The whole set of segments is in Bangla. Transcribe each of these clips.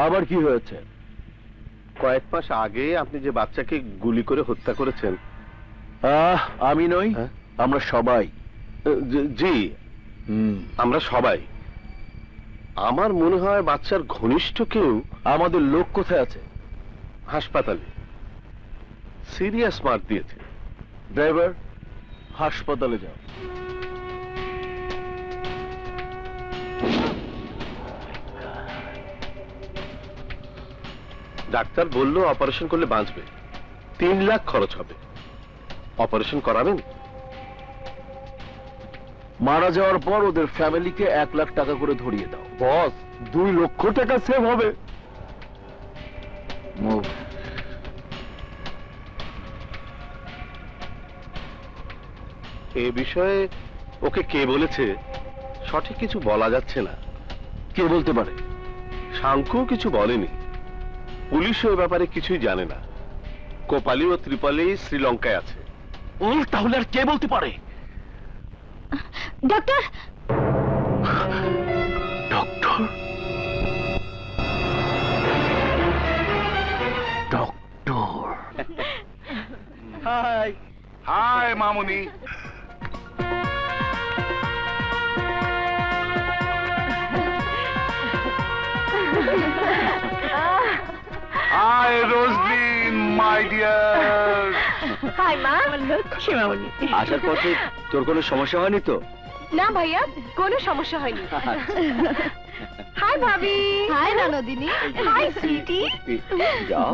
আবার কি হয়েছে? কয়েক মাস আগে আপনি যে বাচ্চাকে গুলি করে হত্যা করেছেন। আমি নই, আমরা সবাই। জি, আমরা সবাই। আমার মনে হয় বাচ্চার ঘনিষ্ঠ কেউ। আমাদের লোক কোথায় আছে? হাসপাতালে সিরিয়াস মার দিয়েছে। ড্রাইভার, হাসপাতালে যাও। ডাক্তার বলল অপারেশন করলে বাঁচবে, 3 লাখ খরচ হবে। অপারেশন করাবেন? মারা যাওয়ার পর ওদের ফ্যামিলিকে 1 লাখ টাকা করে ধরিয়ে দাও। বস, 2 লক্ষ টাকা সেভ হবে। এ বিষয়ে ওকে কে বলেছে সঠিক কিছু বলা যাচ্ছে না। কে বলতে পারে? শাঙ্কু কিছু বলেনি, পুলিশও এ ব্যাপারে কিছুই জানে না। কোপালি ও ত্রিপালি শ্রীলঙ্কায় আছে। তাহলে আর কে বলতে পারে? Doctor, doctor, doctor. Hi hi মামুনি। Hi Roslin my dear. Hi মা। লক্ষ্মী মামনি। আসার পথে তোর কোনো সমস্যা হয়নি তো? না ভাইয়া, কোনো সমস্যা হয়নি। হাই ভাবি। হাই ননদিনী। হাই সুইটি। যাও।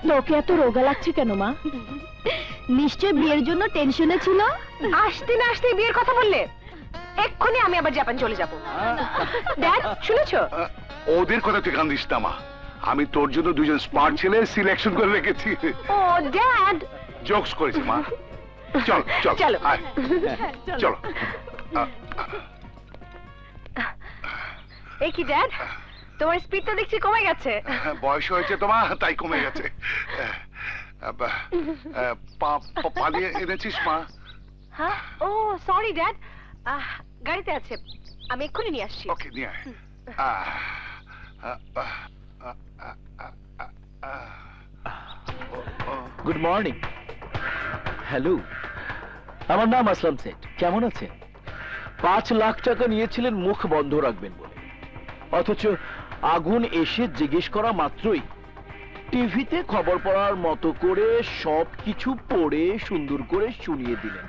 তোকে এত রোগা লাগছে কেন মা? নিশ্চয় বিয়ের জন্য টেনশনে ছিল। আসতে না আসতে বিয়ের কথা বললে, এক্ষুনি আমি আবার জাপান চলে যাব। ড্যাড, শুনেছো? ওদের কথা তুই কান দিস না মা। আমি তোর জন্য 2জন স্মার্ট ছেলে সিলেকশন করে রেখেছি। ও ড্যাড। জোকস করেছি মা। চল চল চলো। আয়, চলো। এই কি ড্যাড, তোমার স্পিড তো দেখছি কমে গেছে। বয়স হয়েছে তোমার, তাই কমে গেছে। পালিয়ে এনেছিস মা? হ্যাঁ, ও সরি ড্যাড, গাড়িতে আছে, আমি এক্ষুনি নিয়ে আসছি। ওকে নিয়ে আয়। Good morning. হ্যালো, আমার নাম আসলাম শেঠ। কেমন আছেন? 5 লাখ টাকা নিয়েছিলেন মুখ বন্ধ রাখবেন বলে, অথচ আগুন এসে জিজ্ঞেস করা মাত্রই টিভিতে খবর পড়ার মতো করে সবকিছু পড়ে সুন্দর করে শুনিয়ে দিলেন।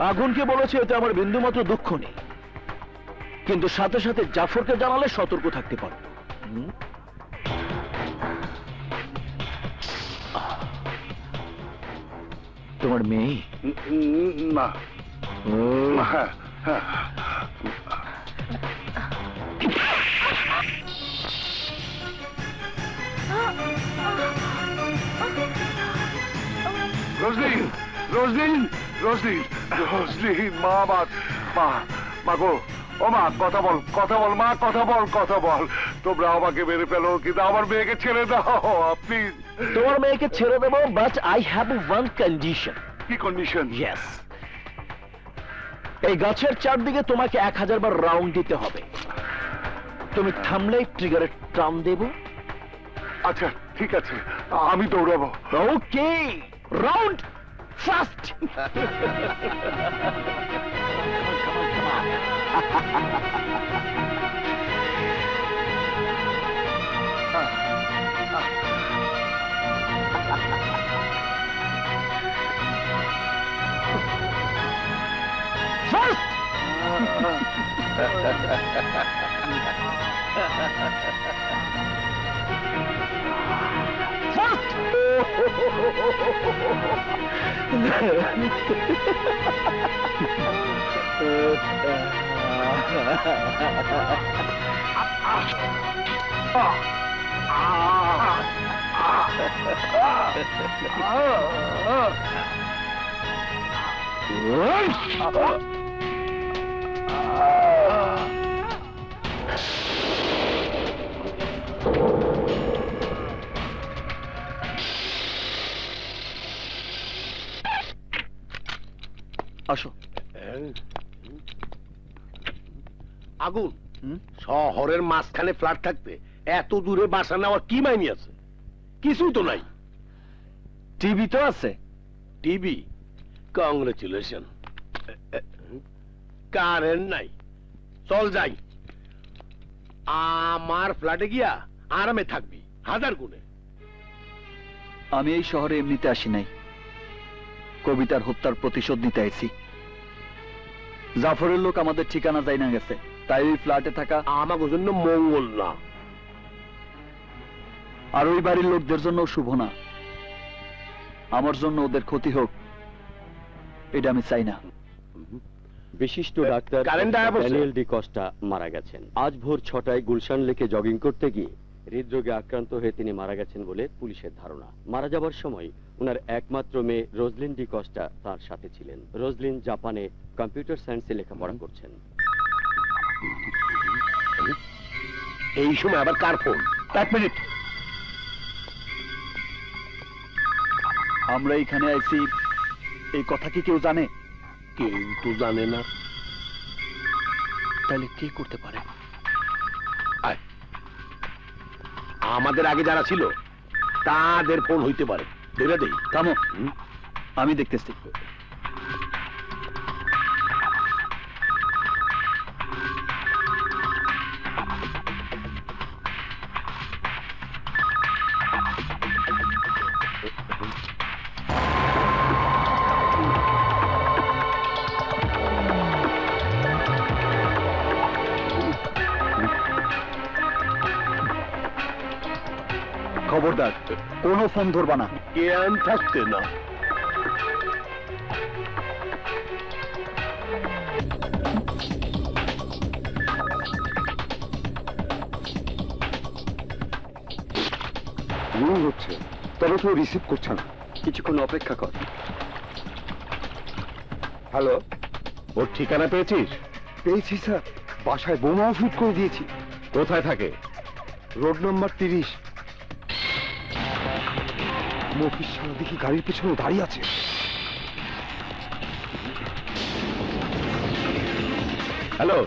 আগুনকে বলেছে এতে আমার বিন্দুমাত্র দুঃখ নেই, কিন্তু সাথে সাথে জাফরকে জানালে সতর্ক থাকতে পারত। তোমার মেয়ে? না। হ্যাঁ, হ্যাঁ। রোজলিন, রোজলিন, রোজলিন, রোজলিন, মা, মা গো, ও মা, কথা বল, কথা বল মা, কথা বল, কথা বল। তোমরা আমাকে মেরে ফেলো, কিন্তু আমার মেয়েকে ছেড়ে দাও প্লিজ। তোমার মেয়েকে ছেড়ে দেবো, but I have one condition. কি কন্ডিশন? ইয়েস, এই গাছের চারদিকে তোমাকে 1000 বার রাউন্ড দিতে হবে। তুমি থামলে ট্রিগারে টান দেব। আচ্ছা ঠিক আছে, আমি দৌড়াবো। ওকে, রাউন্ড ফাস্ট। আসো। আগুন হুম? শহরের মাঝখানে ফ্ল্যাট থাকতে এত দূরে বাসা নেওয়ার কি মাইনি আছে? কিছুই তো নাই। টিভি তো আছে। টিভি? কংগ্রেচুলেশন। কারেন্ট নাই। চল যাই, আমার ফ্ল্যাটে গিয়া আরামে থাকবি 1000 গুণে। আমি এই শহরে এমনিতে আসি নাই, কবিতার হত্যার প্রতিশোধ নিতে আইছি। জাফরের লোক আমাদের ঠিকানা যাই না গেছে, তাই ওই ফ্ল্যাটে থাকা আমাকে জন্য মঙ্গল না। আর ওই বাড়ির লোকদের জন্য শুভ না। আমার জন্য ওদের ক্ষতি হোক, এটা আমি চাই না। বিশিষ্ট ডাক্তার কারেন্ট আয়া পড়ছে। ড্যানিয়েল ডি কস্টা মারা গেছেন। আজ ভোর 6টায় গুলশান লেকে জগিং করতে গিয়ে হৃদরোগে আক্রান্ত হয়ে তিনি মারা গেছেন বলে পুলিশের ধারণা। মারা যাবার সময় ওনার একমাত্র মেয়ে রোজলিন ডি কস্টা তার সাথে ছিলেন। রোজলিন জাপানে কম্পিউটার সায়েন্সে লেখাপড়া করছেন। এই সময় আবার কার ফোন? 1 মিনিট। আমরা এখানে আইছি, এই কথা কি কেউ জানে? কেউ তো জানে না। তাহলে কে করতে পারে? আয়, আমাদের আগে যারা ছিল তাদের ফোন হইতে পারে। ধরে দেই। থামো, আমি দেখতেছি। খবরদার, কোনো ফোন ধরবা না। জ্ঞান থাকতে না। হচ্ছে, তবে কেউ রিসিভ করছে না। কিছুক্ষণ অপেক্ষা কর। হ্যালো, ওর ঠিকানা পেয়েছিস? পেয়েছি স্যার, বাসায় বোমাও ফিট করে দিয়েছি। কোথায় থাকে? Road number 30। মফিস সারা দেখি গাড়ির পেছনে দাঁড়িয়ে আছে। হ্যালো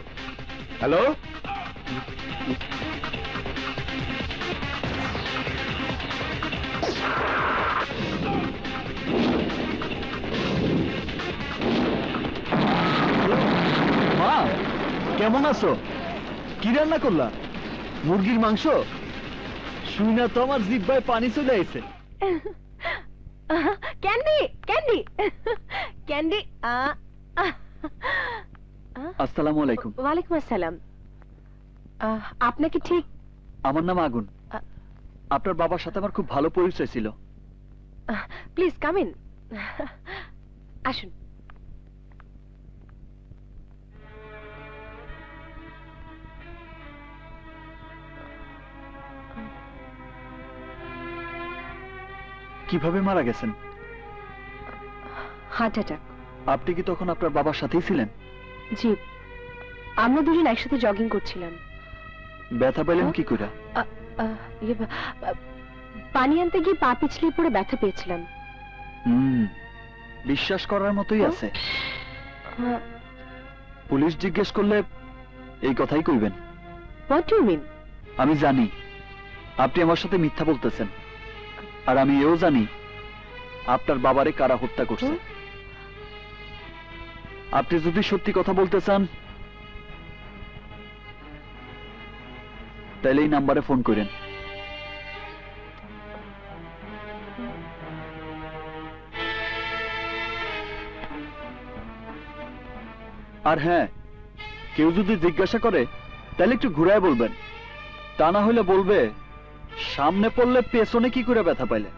হ্যালো, মা, কেমন আছো? কি রান্না করলা? মুরগির মাংস? শুই না তো আমার জিহ্বায় পানি চলে আইছে। Candy candy candy. আসসালামু আলাইকুম। ওয়ালাইকুম আসসালাম। আপনাকে ঠিক আমার নাম আগুন। আপনার বাবার সাথে আমার খুব ভালো পরিচয় ছিল। Please come in. আসুন। কিভাবে মারা গেছেন? Heart attack. আপনি কি তখন আপনার বাবার সাথেই ছিলেন? জি, আমরা দুজন একসাথে জগিং করছিলাম। ব্যথা পেলেন কি করে? পানি আনতে গিয়ে পা পিছলে পড়ে ব্যথা পেয়েছিলাম। বিশ্বাস করার মতোই আছে। পুলিশ জিজ্ঞেস করলে এই কথাই কইবেন। What do you mean? আমি জানি আপনি আমার সাথে মিথ্যা বলতেছেন, আর আমি এও জানি আপনার বাবারে কারা হত্যা করছে। আপনি যদি সত্যি কথা বলতে চান তাহলে এই নাম্বারে ফোন করেন। আর হ্যাঁ, কেউ যদি জিজ্ঞাসা করে তাহলে একটু ঘুরায় বলবেন, তা না হলে বলবে সামনে পড়লে পেছনে কি করে ব্যথা পাইলে।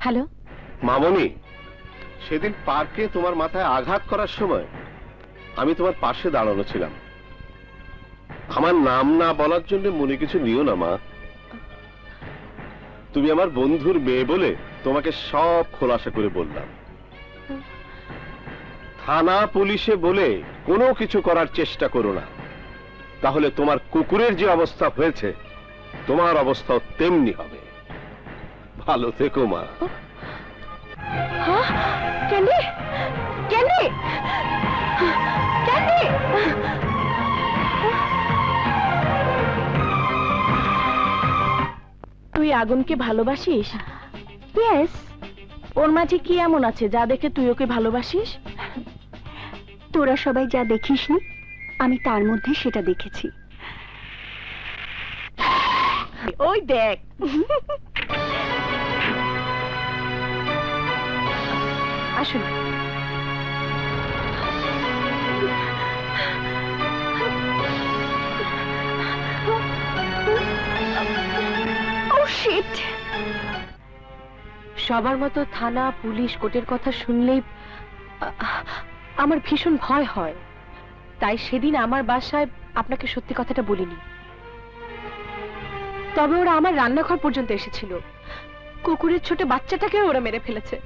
হ্যালো। মামনি, সেদিন পার্কে তোমার মাথায় আঘাত করার সময় আমি তোমার পাশে দাঁড়ানো ছিলাম। আমার নাম না বলার জন্য মনে কিছু নিও না মা। তুমি আমার বন্ধুর মেয়ে বলে তোমাকে সব খোলাসা করে বললাম। থানা পুলিশে বলে কোনো কিছু করার চেষ্টা করো না, তাহলে তোমার কুকুরের যে অবস্থা হয়েছে তোমার অবস্থাও তেমনি হবে। ভালো থেকো মা। Candy, candy, candy. তুই আগুনকে ভালোবাসিস? ইয়েস। ওর মাঝে কি এমন আছে যা দেখে তুই ওকে ভালোবাসিস? তোরা সবাই যা দেখিসনি, আমি তার মধ্যে সেটা দেখেছি। ওই দেখ। আসুন। Oh shit! সবার মতো থানা, পুলিশ, কোর্টের কথা শুনলেই আমার ভীষণ ভয় হয়। তাই সেদিন আমার বাসায় আপনাকে সত্যি কথাটা বলিনি। তবে ওরা আমার রান্নাঘর পর্যন্ত এসেছিল। কুকুরের ছোট বাচ্চাটাকে ওরা মেরে ফেলেছে।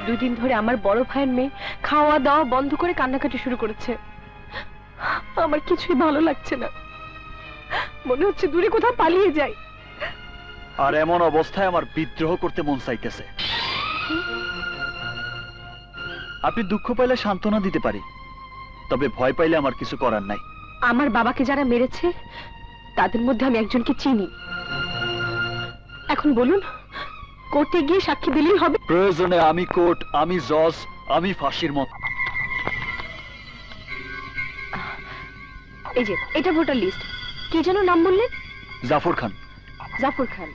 2 দিন ধরে আমার বড় ভাইয়ের মেয়ে খাওয়া দাওয়া বন্ধ করে কান্নাকাটি শুরু করেছে। আমার কিছুই ভালো লাগছে না, মনে হচ্ছে দূরে কোথাও পালিয়ে যাই। আর এমন অবস্থায় আমার বিদ্রোহ করতে মন চাইতেছে। আপনি দুঃখ পাইলে সান্ত্বনা দিতে পারি, তবে ভয় পাইলে আমার কিছু করার নাই। আমার বাবাকে যারা মেরেছে তাদের মধ্যে আমি একজনকে চিনি। এখন বলুন, কোর্টে গিয়ে সাক্ষী দিলেই হবে? প্রয়োজনে আমি কোর্ট, আমি জজ, আমি ফাঁসির মত। এই যে এটা ভোটার লিস্ট। কি যেন নাম বললেন? জাফর খান। জাফর খান।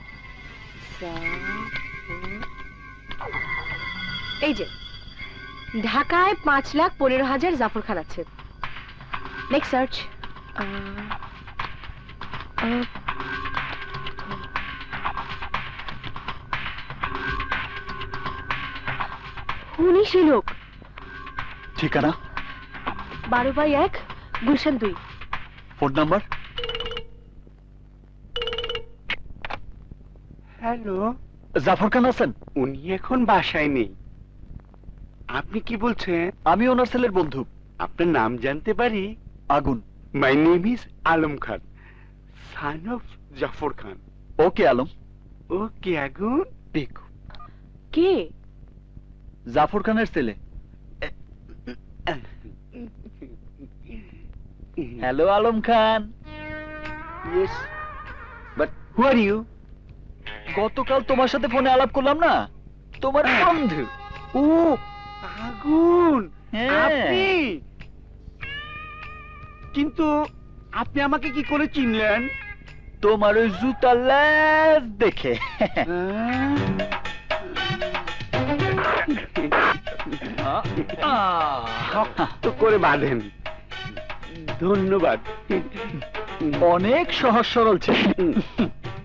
এই যে ঢাকায় 5,15,000 জাফর খান আছে। Next search. উনি সেই লোক। ঠিকানা 12/1 Gulshan 2। Phone number? Hello, Jafar Khan আছেন? উনি এখন বাসায় নেই। আপনি কি বলছেন? আমি ওনার ছেলের বন্ধু। আপনার নাম জানতে পারি? আগুন। My name is Alam Khan, son of Jafar Khan. Okay Alam. Okay আগুন। দেখো, কে? জাফর খানের ছেলে। Hello Alam Khan. Yes, but who are you? গতকাল তোমার সাথে ফোনে আলাপ করলাম না, তোমার বন্ধু। ও আগুন, হ্যাঁ। আপনি? কিন্তু আপনি আমাকে কি করে চিনলেন? তোমার ওই জুতা লেজ দেখে। শক্ত করে বাঁধেন। ধন্যবাদ। অনেক সহজ সরল ছিল।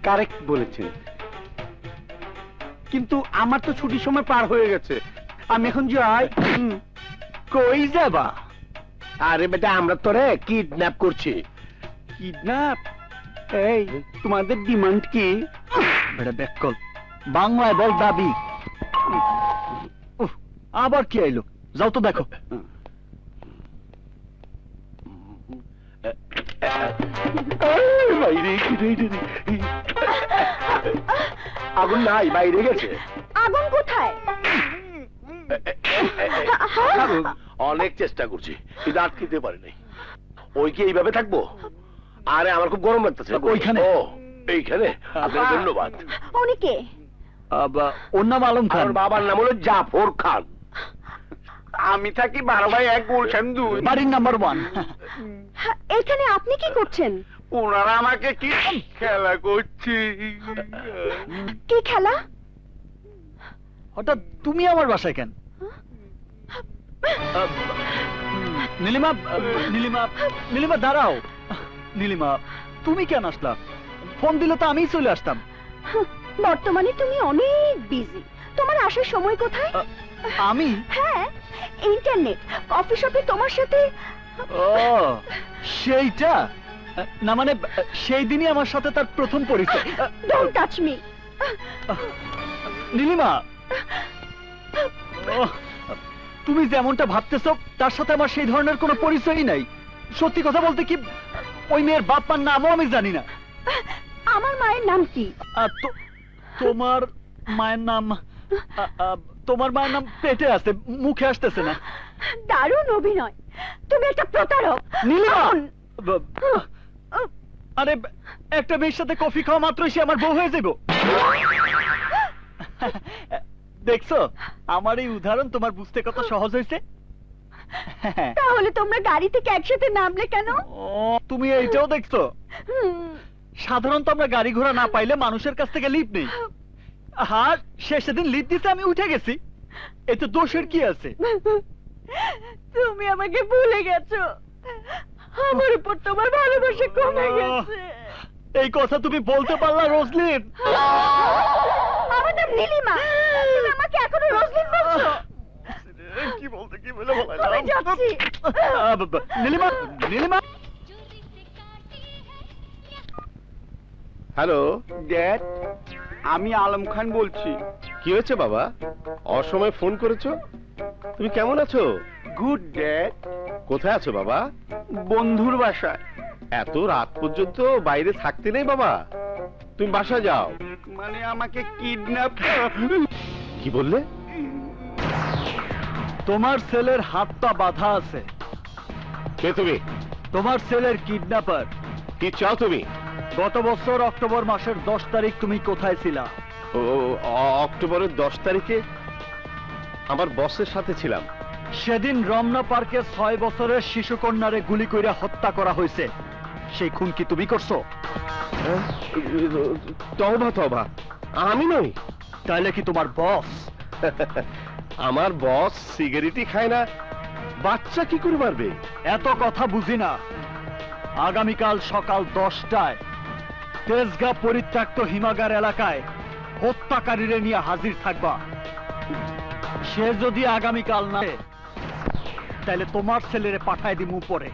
কারেক্ট বলেছেন, কিন্তু আমার তো ছুটির সময় পার হয়ে গেছে। আমি এখন যাই। কই যাবা? আরে বেটা, আমরা তোরে কিডন্যাপ করছি। কিডন্যাপ? এই, তোমাদের ডিমান্ড কি? বেটা ব্যাককল, বাংলায় বল দাবি। উফ, আবার কি আইলো? যাও তো দেখো। আগুন নাই, বাইরে গেছে। আগুন কোথায়? অনেক চেষ্টা করছি কিন্তু আটকিতে পারি নাই। ওই কি এইভাবে থাকবো? আরে আমার খুব গরম লাগতেছে। ওইখানে? ও এইখানে? আপনাকে ধন্যবাদ। উনি কে? ওর নাম আলম খান। আমার বাবার নাম হলো জাফর খান। আমি থাকি 12/1 গুলশান 2। বাড়ির নাম্বার 1। এখানে আপনি কি করছেন? ওনারা আমাকে কি খেলা করছে? কি খেলা? হঠাৎ তুমি আমার বাসায় কেন? নীলিমা, নীলিমা, নীলিমা দাঁড়াও। নীলিমা, তুমি কেন আসলা? ফোন দিলে তো আমিই চলে আসতাম। বর্তমানে তুমি অনেক বিজি, তোমার আসার সময় কোথায়? আমি? হ্যাঁ, ইন্টারনেট, কফি শপে তোমার সাথে। ও সেইটা না, মানে সেই দিনই আমার সাথে তার প্রথম পরিচয়। Don't touch me. নীলিমা, তুমি যেমনটা ভাবতেছো তার সাথে আমার সেই ধরনের কোনো পরিচয়ই নাই। সত্যি কথা বলতে কি, ওই মেয়ের বাপ মার নামও আমি জানি না। আমার মায়ের নাম কি? তোমার মায়ের নাম তোমার মায়ের নাম পেটে আছে, মুখে আসতেছে না। দারুণ অভিনয়, তুমি একটা প্রতারক। নীলিমা! শোন। আরে একটা মেয়ের সাথে কফি খাওয়া মাত্রই সে আমার বউ হয়ে যাবো। দেখছো, আমার এই উদাহরণ তোমার বুঝতে কত সহজ হয়েছে। তাহলে তোমরা গাড়ি থেকে একসাথে নামলে কেন? ও, তুমি এইটাও দেখছো? সাধারণত আমরা গাড়ি ঘোড়া না পাইলে মানুষের কাছ থেকে লিফট নেই। হ্যাঁ, সে সেদিন লিফট দিতে আমি উঠে গেছি, এতে দোষের কি আছে? তুমি আমাকে ভুলে গেছো, আমার উপর তোমার ভালোবাসা কমে গেছে। এই কথা তুমি বলতে পারলা রোজলিন? আমার নাম নীলিমা, তুমি আমাকে এখনো রোজলিন বলছো? কি বলতে কি বলে বলা আমি যাচ্ছি। নীলিমা, নীলিমা। হ্যালো, ড্যাড, আমি আলম খান বলছি। কি হয়েছে বাবা? অসময়ে ফোন করেছো? তুমি কেমন আছো? Good dad. কোথায় আছো বাবা? বন্ধুর বাসায়। এত রাত পর্যন্ত বাইরে থাকতে নেই বাবা, তুমি বাসা যাও। মানে আমাকে কিডন্যাপ। কি বললে? তোমার ছেলের হাত পা বাঁধা আছে। কে তুমি? তোমার ছেলের কিডন্যাপার। কি চাও তুমি? গত বছর অক্টোবর মাসের 10 তারিখ তুমি কোথায় ছিলা? অক্টোবরের 10 তারিখে আমার বসের সাথে ছিলাম। সেদিন রমনা পার্কে 6 বছরের শিশু কন্যারে গুলি কইরা হত্যা করা হয়েছে। সেই খুন কি তুমি করছো? তওবা তওবা, আমি নই। তাইলে কি তোমার বস? আমার বস সিগারেটই খায় না, বাচ্চা কি করে মারবে? এত কথা বুঝি না। আগামীকাল সকাল 10টায় তেজগাঁ পরিত্যক্ত হিমাগার এলাকায় হত্যাকারীরে নিয়ে হাজির থাকবা। সে যদি আগামীকাল না আসে, তাহলে তোমার ছেলেরে পাঠায় দিমু পরে।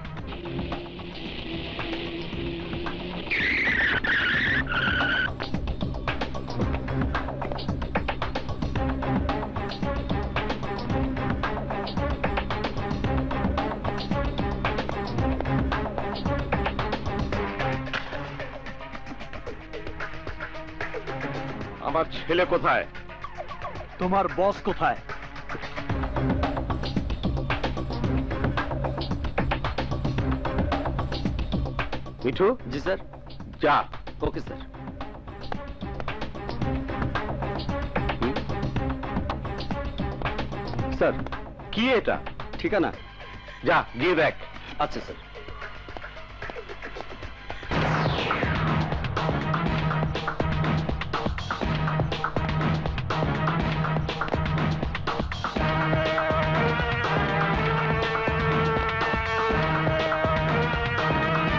আমার ছেলে কোথায়? তোমার বস কোথায়? মিঠু। জি স্যার। যা। Okay sir. স্যার, কি এটা? ঠিকানা? যা গিয়ে দেখ। আচ্ছা স্যার।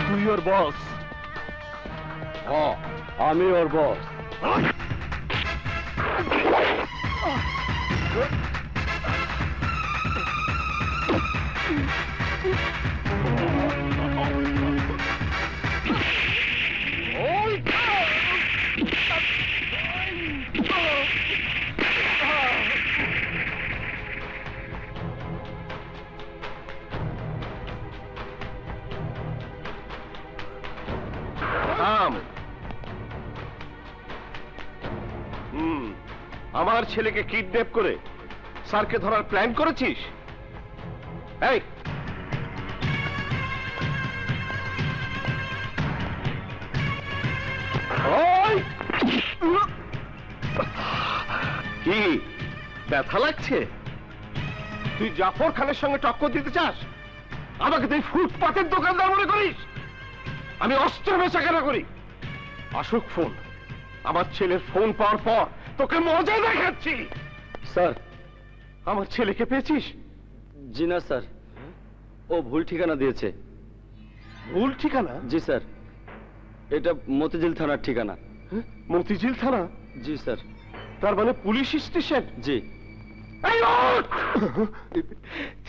তুই ওর বস? আমি ওর বস। থাম। আমার ছেলেকে কিডন্যাপ করে স্যারকে ধরার প্ল্যান করেছিস? এই, ওই! কি ব্যথা লাগছে? তুই জাফর খানের সঙ্গে টক্কর দিতে চাস? আমাকে তুই ফুটপাতের দোকানদার মনে করিস? আমি অস্ত্র বেচা কেনা করি। আসুক ফোন। আমার ছেলের ফোন পাওয়ার পর তোকে মজা দেখাচ্ছি। স্যার। আমার ছেলেকে পেয়েছিস? জি না স্যার, ও ভুল ঠিকানা দিয়েছে। ভুল ঠিকানা? জি স্যার, এটা মতিঝিল থানার ঠিকানা। মতিঝিল থানা? জি স্যার। তার মানে পুলিশ স্টেশন? জি। এই ওঠ!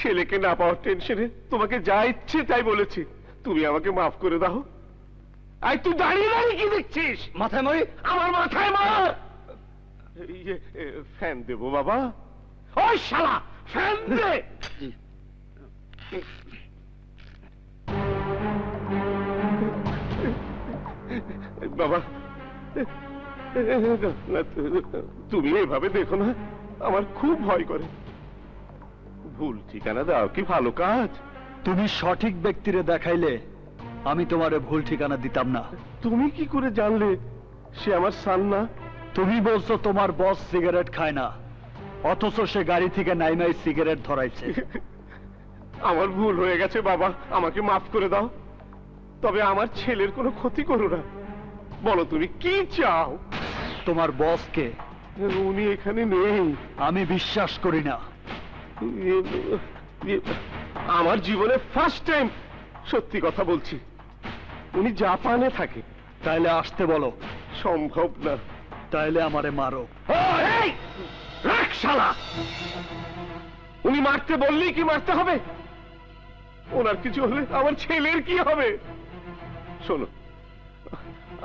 ছেলেকে না পাওয়ার টেনশনে তোমাকে যা ইচ্ছে তাই বলেছি। তুমি আমাকে মাফ করে দাও। আই, তুই দাঁড়িয়ে দাঁড়িয়ে কি দেখছিস? মাথায় মারি? আমার মাথায় মার। ফ্যান দেবো বাবা? ওই শালা, ফ্যান দে। বাবা, না, তুমি এভাবে দেখো না, আমার খুব ভয় করে। ভুল ঠিকানা দাও কি ভালো কাজ? তুমি সঠিক ব্যক্তিরে দেখাইলে আমি তোমারে ভুল ঠিকানা দিতাম না। তুমি কি করে জানলে সে আমার সান না? তুমি বলছো তোমার বস সিগারেট খায় না, অথচ সে গাড়ি থেকে নাইমাই সিগারেট ধরাইছে। আমার ভুল হয়ে গেছে বাবা, আমাকে মাফ করে দাও। তবে আমার ছেলের কোনো ক্ষতি করো না। বলো তুমি কি চাও? তোমার বসকে উনি এখানে নেই। আমি বিশ্বাস করি না। আমার জীবনে ফার্স্ট টাইম সত্যি কথা বলছি। উনি জাপানে থাকে। তাইলে আসতে বলো। সম্ভব না। তাইলে আমারে মারো। এই, রাখ শালা। উনি মারতে বললেই কি মারতে হবে? ওনার কিছু হলে আমার ছেলের কি হবে? শোনো,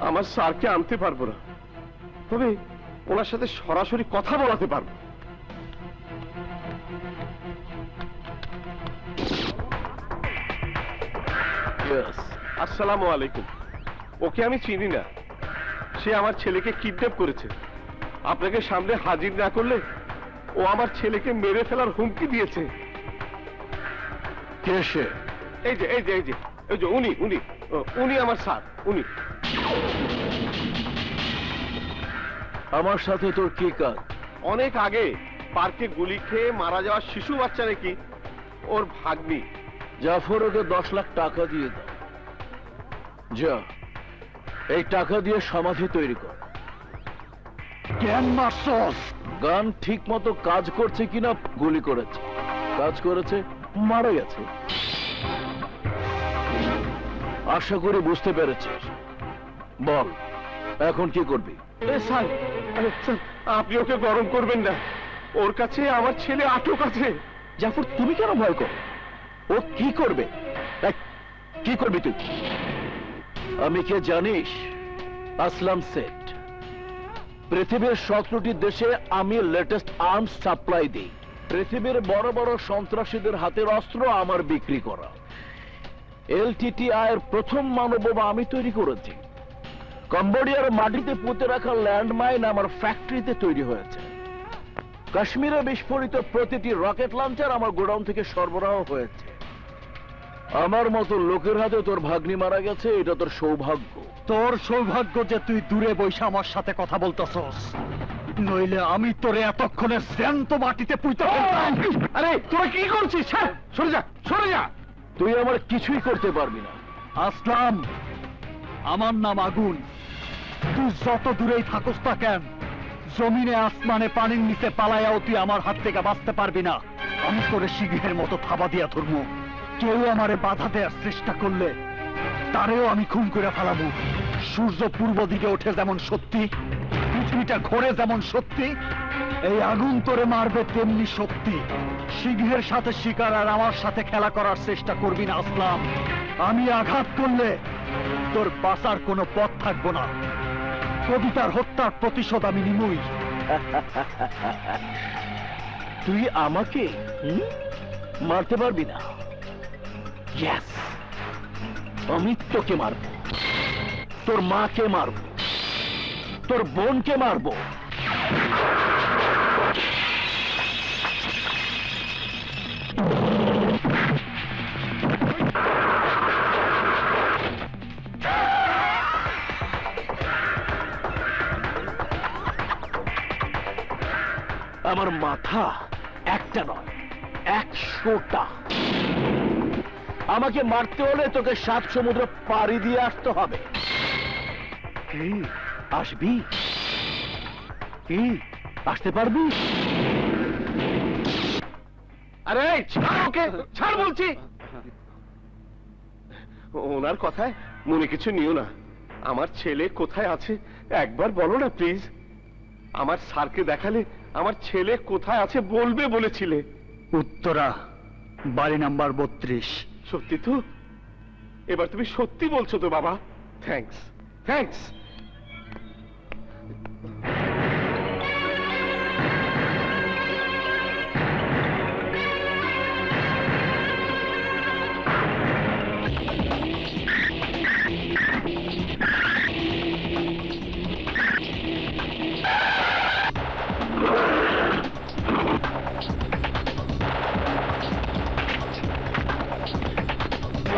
আমার স্যারকে আনতে পারবো না, তবে ওনার সাথে সরাসরি কথা বলাতে পারবো। Yes. আসসালামু আলাইকুম। ওকে আমি চিনি না। সে আমার ছেলেকে কিডন্যাপ করেছে। আপনাকে সামনে হাজির না করলে ও আমার ছেলেকে মেরে ফেলার হুমকি দিয়েছে। কে সে? এই যে এই যে এই যে এই যে উনি উনি উনি আমার স্যার, উনি। আমার সাথে তোর কি কাজ? অনেক আগে পার্কে গুলি খেয়ে মারা যাওয়া শিশু বাচ্চা নাকি ওর ভাগ্নি। জাফর, ওকে 10 লাখ টাকা দিয়ে দাও। যা, এই টাকা দিয়ে সমাধি তৈরি কর। কেন মারছস? গান ঠিক মতো কাজ করছে কিনা গুলি করেছে। কাজ করেছে, মারা গেছে। আশা করি বুঝতে পেরেছিস। বল, এখন কি করবি? স্যার, আরে স্যার, আপনি ওকে গরম করবেন না। ওর কাছে আমার ছেলে আটক আছে। জাফর, তুমি কেন ভয় করো? ও কি করবে? এই, কি করবি তুই? আমি কে জানিস? আসলাম সেট। পৃথিবীর 17টি দেশে আমি লেটেস্ট আর্মস সাপ্লাই দিই। পৃথিবীর বড় বড় সন্ত্রাসীদের হাতের অস্ত্র আমার বিক্রি করা। LTTI এর প্রথম মানববোমা আমি তৈরি করেছি। কম্বোডিয়ার মাটিতে পুঁতে রাখা ল্যান্ডমাইন আমার ফ্যাক্টরিতে তৈরি হয়েছে। কাশ্মীরে বিস্ফোরিত প্রতিটি রকেট লঞ্চার আমার গোডাউন থেকে সরবরাহ হয়েছে। আমার মতো লোকের হাতে তোর ভাগ্নি মারা গেছে, এটা তোর সৌভাগ্য। তোর সৌভাগ্য যে তুই দূরে বইসা আমার সাথে কথা বলতেছস, নইলে আমি তোরে এতক্ষণে জ্যান্ত মাটিতে পুঁতে ফেলতাম। আরে তোরা কি করছিস? স্যার, সরে যা, সরে যা। তুই আমার কিছুই করতে পারবি না। আসলাম, আমার নাম আগুন। তুই যত দূরেই থাকস না কেন, জমিনে আসমানে পানির নিচে পালাইয়াও তুই আমার হাত থেকে বাঁচতে পারবি না। আমি তোরে সিংহের মতো থাবা দিয়া ধরবো। কেউ আমারে বাধা দেওয়ার চেষ্টা করলে তারেও আমি খুন করে ফেলাবো। সূর্য পূর্ব দিকে ওঠে যেমন সত্যি, পৃথিবীটা ঘোরে যেমন সত্যি, এই আগুন তোরে মারবে তেমনি সত্যি। সিংহের সাথে শিকার আর আমার সাথে খেলা করার চেষ্টা করবি না আসলাম। আমি আঘাত করলে তোর বাঁচার কোনো পথ থাকবো না। কবিতার হত্যার প্রতিশোধ আমি নিমই। তুই আমাকে মারতে পারবি না। Yes, আমি তোকে মারবো, তোর মাকে মারবো, তোর বোনকে মারবো। আমার মাথা একটা নয়, 100টা। আমাকে মারতে হলে তোকে 7 সমুদ্র পাড়ি দিয়ে আসতে হবে। কি আসবি? কি আসতে পারবি? আরে ছাড় ওকে, ছাড় বলছি। ওনার কথায় মনে কিছু নিও না। আমার ছেলে কোথায় আছে একবার বলো না প্লিজ। আমার স্যারকে দেখালে আমার ছেলে কোথায় আছে বলবে বলেছিলে। উত্তরা, বাড়ি নাম্বার 32। সত্যি তো? এবার তুমি সত্যি বলছো তো বাবা? Thanks, thanks.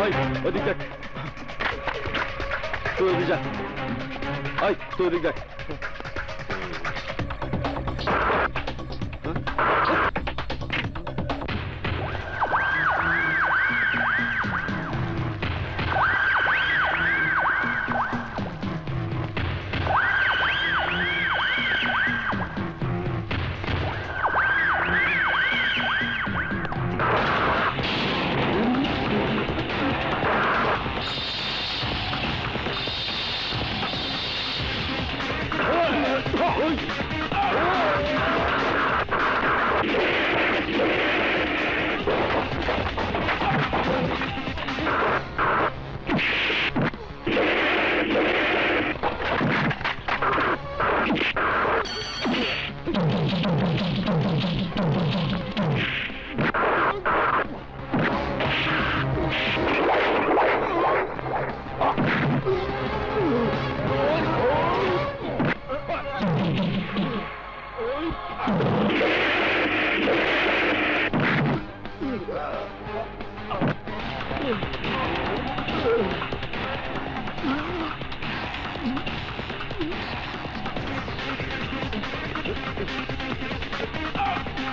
ওই ওদিক দেখ, তুই ওদিক যা, ওই তুই ওদিক দেখ।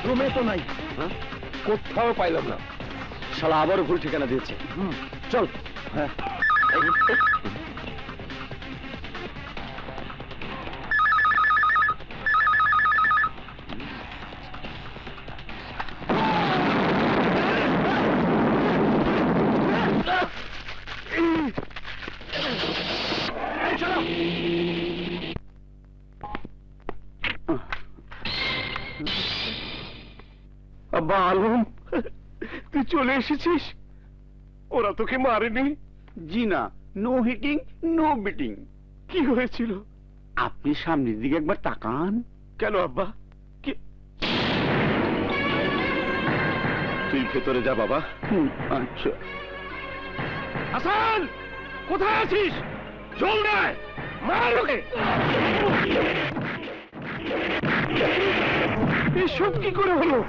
রুমে তো নাই, হ্যাঁ? কোথাও পাইলাম না। শালা আবারও ভুল ঠিকানা দিয়েছে। চল। হ্যাঁ। আব্বা আলম, তুই চলে এসেছিস? ওরা তোকে মারেনি? জি না, নো হিটিং নো বিটিং। কি হয়েছিল? আপনি সামনের দিকে একবার তাকান। কেন আব্বা? তুই ভেতরে যা বাবা। আচ্ছা। হাসান, কোথায় আছিস? জল দেয়, মার ওকে। এসব কি করে হলো?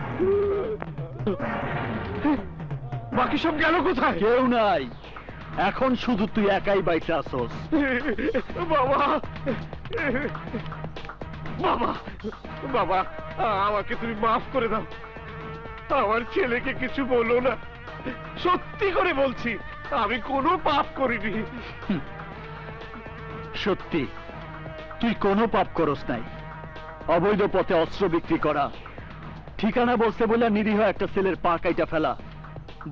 বাকি সব গেল কোথায়? কেউ নাই, এখন শুধু তুই একাই বাইচে আসোস। বাবা, বাবা, বাবা, আমাকে তুমি মাফ করে দাও। আমার ছেলেকে কিছু বলো না, সত্যি করে বলছি, আমি কোনো পাপ করিনি। সত্যি তুই কোনো পাপ করস নাই। অবৈধ পথে অস্ত্র বিক্রি করা, ঠিকানা বলতে বলে নিরীহ একটা ছেলের পা কাইটা ফেলা,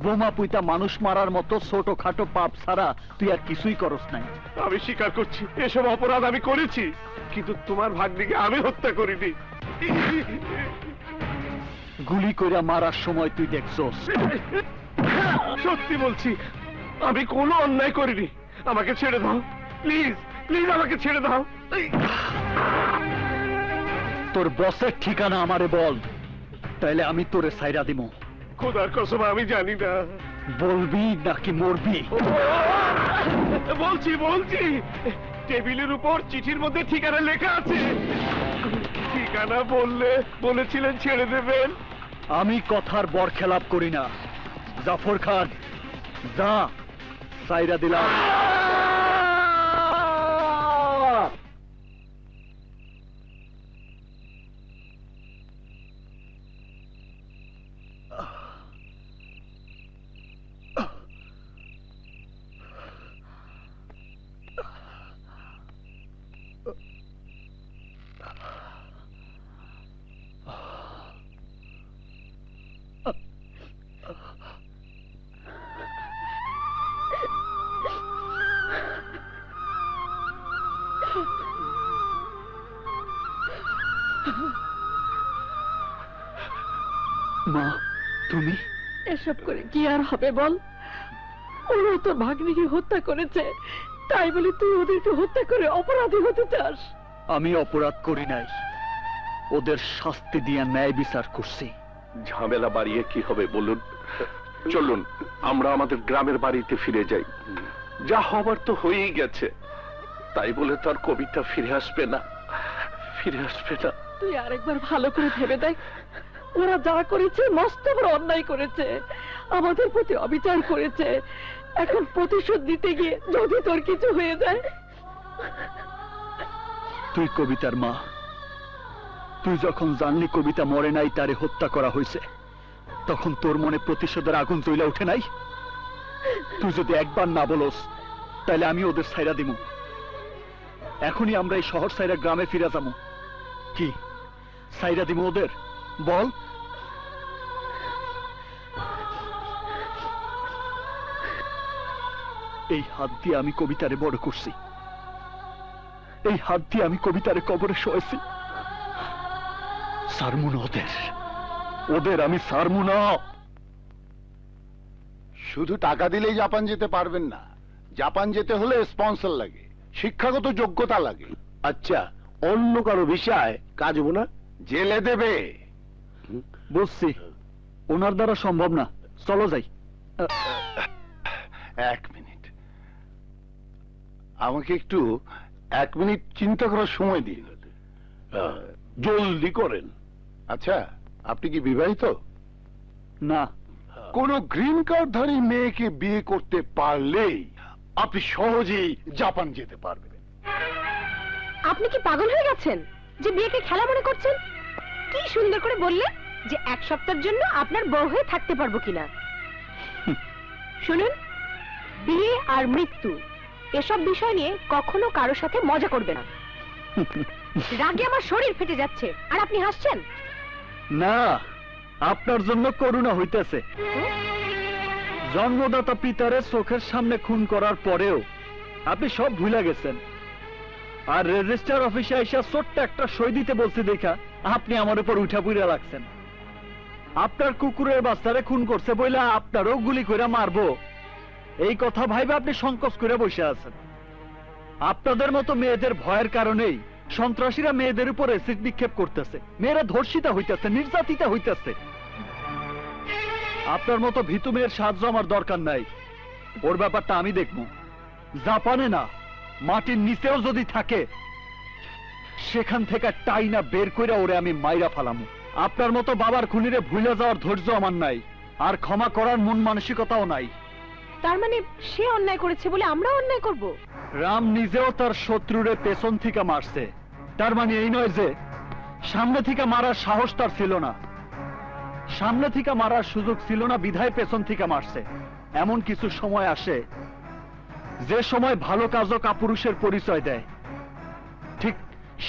বোমা পুইতা মানুষ মারার মতো ছোটখাটো পাপ ছাড়া তুই আর কিছুই করস নাই। আমি স্বীকার করছি, এসব অপরাধ আমি করেছি, কিন্তু তোমার ভাগ্নিকে আমি হত্যা করিনি। গুলি কইরা মারার সময় তুই দেখছস। সত্যি বলছি, আমি কোনো অন্যায় করিনি। আমাকে ছেড়ে দাও, প্লিজ প্লিজ, আমাকে ছেড়ে দাও। তোর বসের ঠিকানা আমারে বল, তাইলে আমি তোরে সাইরা দিমু। খোদার কসম আমি জানি না। বলবি নাকি মরবি? বলছি বলছি, টেবিলের উপর চিঠির মধ্যে ঠিকানা লেখা আছে। ঠিকানা বললে বলেছিলেন ছেড়ে দেবেন। আমি কথার বরখেলাপ করি না। জাফর খান, যা, সাইরা দিলাম। মা, তুমি? এসব করে কি আর হবে বল? ওরা তোর ভাগ্নিকে হত্যা করেছে, তাই বলে তুই ওদেরকে হত্যা করে অপরাধী হতে চাস? আমি অপরাধ করি নাই, ওদের শাস্তি দিয়ে ন্যায় বিচার করছি। ঝামেলা বাড়িয়ে কি হবে বলুন? চলুন আমরা আমাদের গ্রামের বাড়িতে ফিরে যাই। যা হবার তো হয়েই গেছে, তাই বলে তো আর কবিতা ফিরে আসবে না, ফিরে আসবে না। তুই আরেকবার ভালো করে ভেবে দেখ। ওরা যা করেছে মস্ত বড় অন্যায় করেছে, আমাদের প্রতি অবিচার করেছে। এখন প্রতিশোধ দিতে গিয়ে যদি তোর কিছু হয়ে যায়। তুই কবিতার মা, তুই যখন জানলি কবিতা মরে নাই, তারে হত্যা করা হয়েছে, তখন তোর মনে প্রতিশোধের আগুন জ্বলে ওঠে নাই? তুই যদি একবার না বলস, তাহলে আমি ওদের ছাইরা দিমু। এখনই আমরা এই শহর ছাইরা গ্রামে ফিরে যাবো। কি ছাইরা দিমু ওদের? বল। এই হাত দিয়ে আমি কবিতারে বড় করছি, এই হাত দিয়ে আমি কবিতারে কবরে শোয়াইছি। সারমু না ওদের, ওদের আমি সারমু না। শুধু টাকা দিলেই জাপান যেতে পারবেন না। জাপান যেতে হলে স্পন্সর লাগে, শিক্ষাগত যোগ্যতা লাগে। আচ্ছা, অন্য কারো বিষয় কাজ হবো না? জেলে দেবে। বুঝছি, ওনার দ্বারা সম্ভব না। চলো যাই। এক মিনিট, আমাকে একটু 1 মিনিট চিন্তা করার সময় দিন। জলদি করেন। আচ্ছা, আপনি কি বিবাহিত? না। কোন গ্রিন কার্ডধারী মেয়েকে বিয়ে করতে পারলেই আপনি সহজেই জাপান যেতে পারবেন। আপনি কি পাগল হয়ে গেছেন যে বিয়েকে খেলা মনে করছেন? কি সুন্দর করে বললেন যে 1 সপ্তাহের জন্য আপনার বউ হয়ে থাকতে পারবো কিনা। শুনুন, বিয়ে আর মৃত্যু এসব বিষয় নিয়ে কখনো কারোর সাথে মজা করবে না। রাগে আমার শরীর ফেটে যাচ্ছে আর আপনি হাসছেন। না, আপনার জন্য করুণা হইতেছে। জন্মদাতা পিতারে চোখের সামনে খুন করার পরেও আপনি সব ভুলে গেছেন, আর রেজিস্ট্রার অফিসে এসে ছোট্ট একটা সই দিতে বলছি দেখা আপনি আমার উপর উঠা পুইরা লাগছেন। আপনার কুকুরের বাচ্চারে খুন করছে বইলা আপনারও গুলি করে মারবো, এই কথা ভাইবে আপনি সংকোচ করে বসে আছেন। আপনাদের মতো মেয়েদের ভয়ের কারণেই সন্ত্রাসীরা মেয়েদের উপর অ্যাসিড নিক্ষেপ করতেছে, মেয়েরা ধর্ষিতা হইতেছে, নির্যাতিতা হইতেছে। আপনার মতো ভীতু মেয়ের সাহায্য আমার দরকার নাই, ওর ব্যাপারটা আমি দেখবো। জাপানে না, মাটির নিচেও যদি থাকে সেখান থেকে টাইনা বের করে ওরে আমি মাইরা ফালামু। আপনার মতো বাবার খুনিরে ভুলে যাওয়ার ধৈর্য আমার নাই, আর ক্ষমা করার মন মানসিকতাও নাই। তার মানে সে অন্যায় করেছে বলে আমরাও অন্যায় করব? রাম নিজেও তার শত্রুরে পেছন থেকে মারছে, তার মানে এই নয় যে সামনে থেকে মারার সাহস তার ছিল না। সামনে থেকে মারার সুযোগ ছিল না বিধায় পেছন থেকে মারছে। এমন কিছু সময় আসে যে সময় ভালো কাজও কাপুরুষের পরিচয় দেয়, ঠিক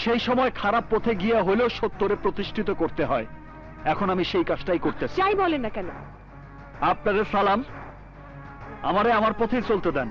সেই সময় খারাপ পথে গিয়া হলেও সত্যরে প্রতিষ্ঠিত করতে হয়। এখন আমি সেই কাজটাই করতেছি। যাই বলেন না কেন, আপনাদের সালাম, আমারে আমার পথেই চলতে দেন।